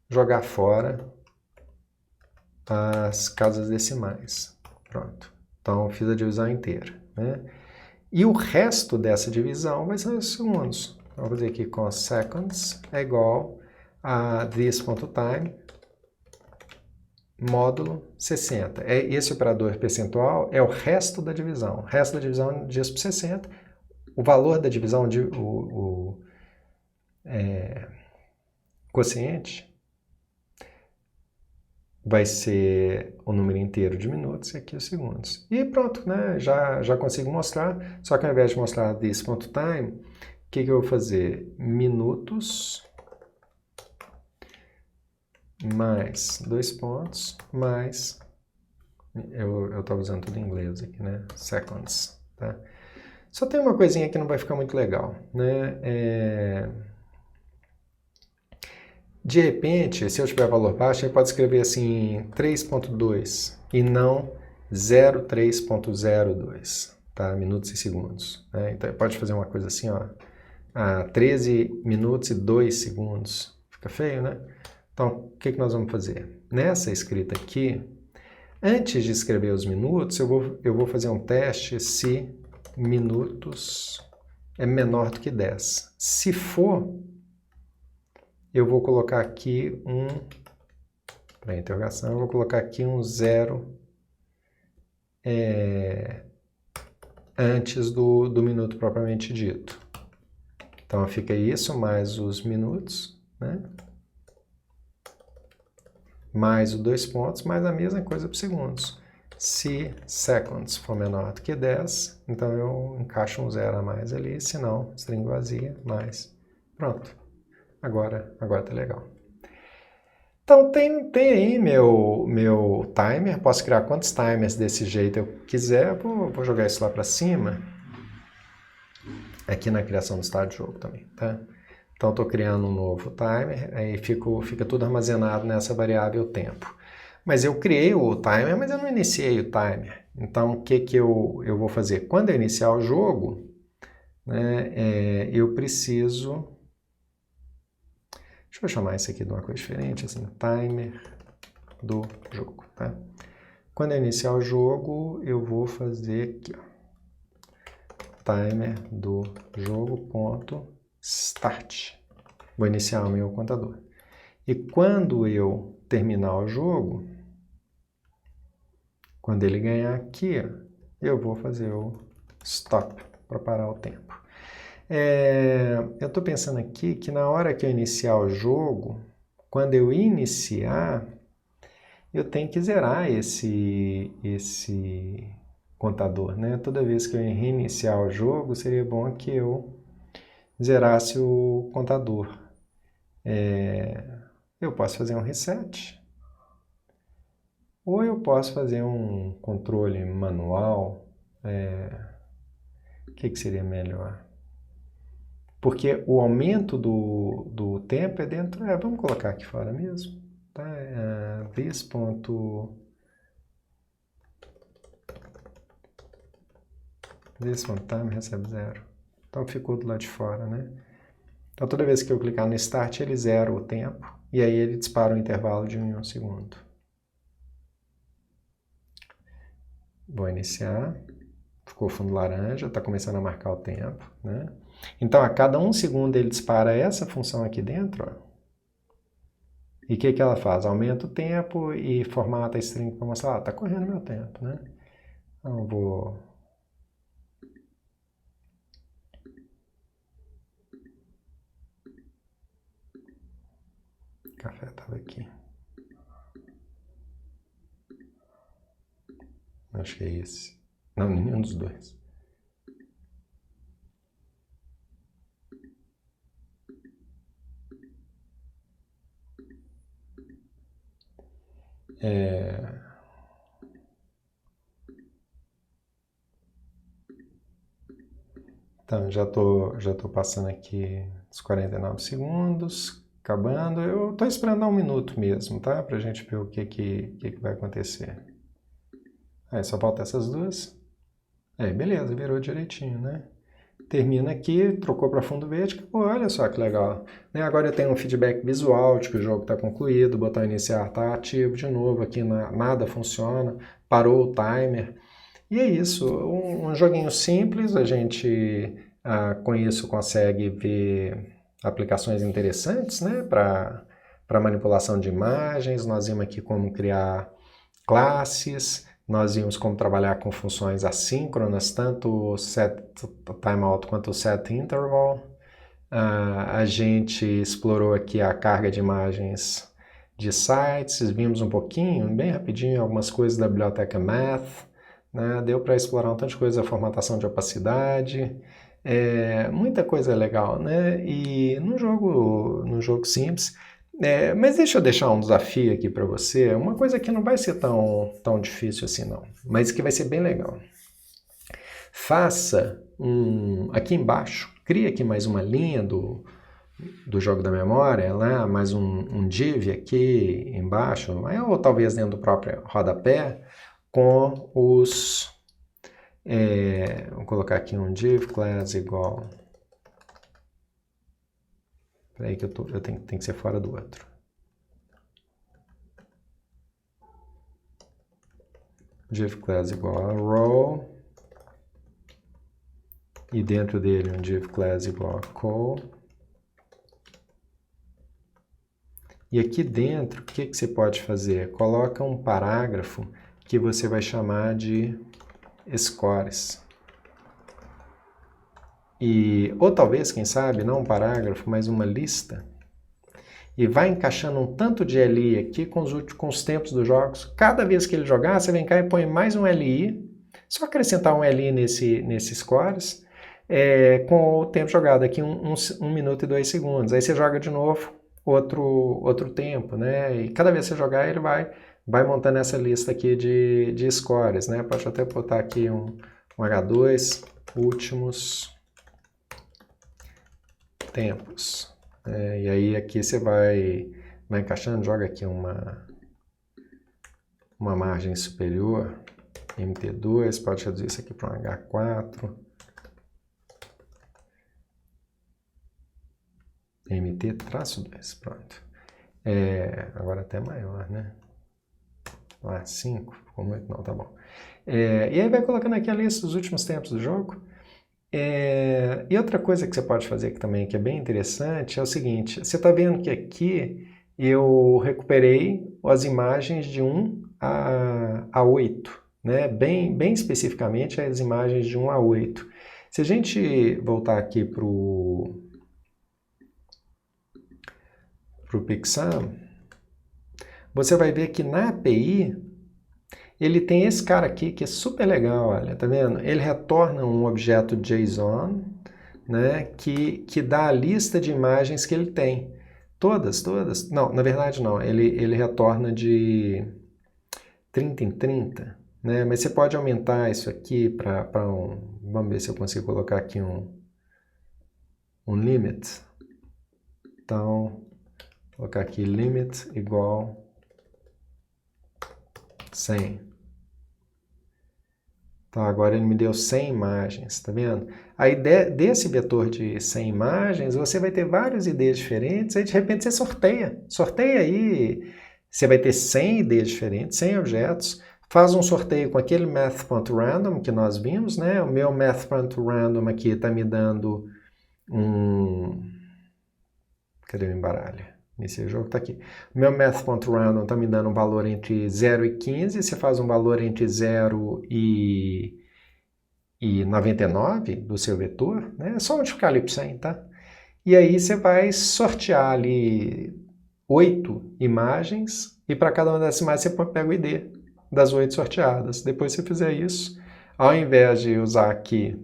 jogar fora as casas decimais. Pronto. Então, eu fiz a divisão inteira, né? E o resto dessa divisão vai ser os segundos. Então, vou fazer aqui com seconds é igual a this.time módulo 60. Esse operador percentual é o resto da divisão. O resto da divisão diz por 60. O valor da divisão, o quociente, vai ser o número inteiro de minutos e aqui os segundos. E pronto, né? Já consigo mostrar, só que ao invés de mostrar this.time, o que eu vou fazer? Minutos mais 2 pontos, mais, eu estava usando tudo em inglês aqui, né? Seconds, tá? Só tem uma coisinha que não vai ficar muito legal, né? De repente, se eu tiver valor baixo, ele pode escrever assim 3.2 e não 03.02, tá? Minutos e segundos, né? Então pode fazer uma coisa assim, ó, 13 minutos e 2 segundos. Fica feio, né? Então, o que nós vamos fazer? Nessa escrita aqui, antes de escrever os minutos, eu vou fazer um teste se minutos é menor do que 10. Se for, eu vou colocar aqui para interrogação, eu vou colocar aqui um 0 antes do minuto propriamente dito. Então, fica isso, mais os minutos, né? Mais os 2 pontos, mais a mesma coisa para segundos. Se seconds for menor do que 10, então eu encaixo um 0 a mais ali, se não, string vazia, mais. Pronto. Agora tá legal. Então, tem aí meu timer, posso criar quantos timers desse jeito eu quiser, vou jogar isso lá para cima, aqui na criação do estado de jogo também, tá? Então, estou criando um novo timer, aí fica tudo armazenado nessa variável tempo. Mas eu criei o timer, mas eu não iniciei o timer. Então, o que eu vou fazer? Quando eu iniciar o jogo, né, eu preciso... Deixa eu chamar isso aqui de uma coisa diferente, assim, timer do jogo, tá? Quando eu iniciar o jogo, eu vou fazer aqui, ó, timer do jogo.start. Vou iniciar o meu contador. E quando eu terminar o jogo, quando ele ganhar aqui, ó, eu vou fazer o stop para parar o tempo. Eu estou pensando aqui que na hora que eu iniciar o jogo, quando eu iniciar, eu tenho que zerar esse contador, né? Toda vez que eu reiniciar o jogo, seria bom que eu zerasse o contador. Eu posso fazer um reset, ou eu posso fazer um controle manual. O que seria melhor? Porque o aumento do tempo é dentro... vamos colocar aqui fora mesmo. Tá? This.time recebe 0. Então ficou do lado de fora, né? Então toda vez que eu clicar no Start, ele zera o tempo, e aí ele dispara um intervalo de 1 em 1 segundo. Vou iniciar, ficou fundo laranja, está começando a marcar o tempo, né? Então a cada 1 segundo ele dispara essa função aqui dentro, ó. E o que ela faz? Aumenta o tempo e formata a string para mostrar, está correndo meu tempo, né? Então eu vou... O café estava aqui. Acho que é esse. Não, nenhum dos dois. Então, já tô passando aqui os 49 segundos, acabando. Eu estou esperando dar 1 minuto mesmo, tá? Pra gente ver o que vai acontecer. Aí, só falta essas duas. Aí, beleza, virou direitinho, né? Termina aqui, trocou para fundo verde. Pô, olha só que legal. Né? Agora eu tenho um feedback visual de que o jogo está concluído, o botão iniciar está ativo de novo, aqui nada funciona, parou o timer. E é isso, um joguinho simples, a gente com isso consegue ver aplicações interessantes, né, para manipulação de imagens. Nós vimos aqui como criar classes, nós vimos como trabalhar com funções assíncronas, tanto o set timeout quanto o set interval. A gente explorou aqui a carga de imagens de sites, vimos um pouquinho, bem rapidinho, algumas coisas da biblioteca Math, né? Deu para explorar um tanto de coisa, a formatação de opacidade, muita coisa legal, né? E num jogo simples. Mas deixa eu deixar um desafio aqui para você, uma coisa que não vai ser tão difícil assim não, mas que vai ser bem legal. Faça aqui embaixo, cria aqui mais uma linha do jogo da memória, né? Mais um div aqui embaixo, ou talvez dentro do próprio rodapé, com os... vou colocar aqui um div class igual... Espera aí que eu tenho que ser fora do outro. Div class igual a row. E dentro dele um div class igual a call. E aqui dentro, o que você pode fazer? Coloca um parágrafo que você vai chamar de scores. Ou talvez, quem sabe, não um parágrafo, mas uma lista. E vai encaixando um tanto de LI aqui com os tempos dos jogos. Cada vez que ele jogar, você vem cá e põe mais um LI. Só acrescentar um LI nesse scores, com o tempo jogado aqui, 1 minuto e 2 segundos. Aí você joga de novo outro tempo, né? E cada vez que você jogar, ele vai montando essa lista aqui de scores, né? Pode até botar aqui um H2, últimos tempos. E aí aqui você vai encaixando, joga aqui uma margem superior, MT2, pode reduzir isso aqui para um H4, MT-2, pronto. Agora até maior, né? 5, ficou muito, não, tá bom. E aí vai colocando aqui a lista dos últimos tempos do jogo. E outra coisa que você pode fazer aqui também, que é bem interessante, é o seguinte, você está vendo que aqui eu recuperei as imagens de 1 a 8, né? Bem especificamente as imagens de 1 a 8. Se a gente voltar aqui para o PicSum, você vai ver que na API ele tem esse cara aqui que é super legal, olha, tá vendo? Ele retorna um objeto JSON, né, que dá a lista de imagens que ele tem. Todas. Não, na verdade não, ele retorna de 30 em 30, né? Mas você pode aumentar isso aqui para vamos ver se eu consigo colocar aqui um limit. Então, vou colocar aqui limit igual 100. Então, agora ele me deu 100 imagens, tá vendo? Aí, desse vetor de 100 imagens, você vai ter várias ideias diferentes, aí de repente você sorteia. Sorteia aí, você vai ter 100 ideias diferentes, 100 objetos, faz um sorteio com aquele math.random que nós vimos, né? O meu math.random aqui está me dando um... Cadê o embaralho? Esse jogo está aqui. O meu math.random está me dando um valor entre 0 e 15. Você faz um valor entre 0 e 99 do seu vetor, né? É só multiplicar ali por 100, tá? E aí você vai sortear ali 8 imagens e para cada uma dessas imagens você pega o ID das 8 sorteadas. Depois que você fizer isso, ao invés de usar aqui,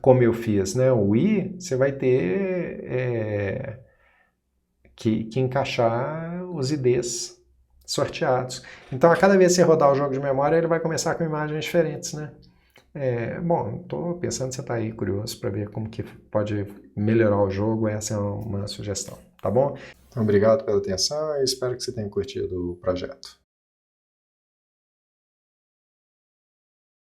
como eu fiz, né, o I, você vai ter que encaixar os IDs sorteados. Então, a cada vez que você rodar o jogo de memória, ele vai começar com imagens diferentes, né? Bom, estou pensando que você está aí curioso para ver como que pode melhorar o jogo. Essa é uma sugestão, tá bom? Então, obrigado pela atenção e espero que você tenha curtido o projeto.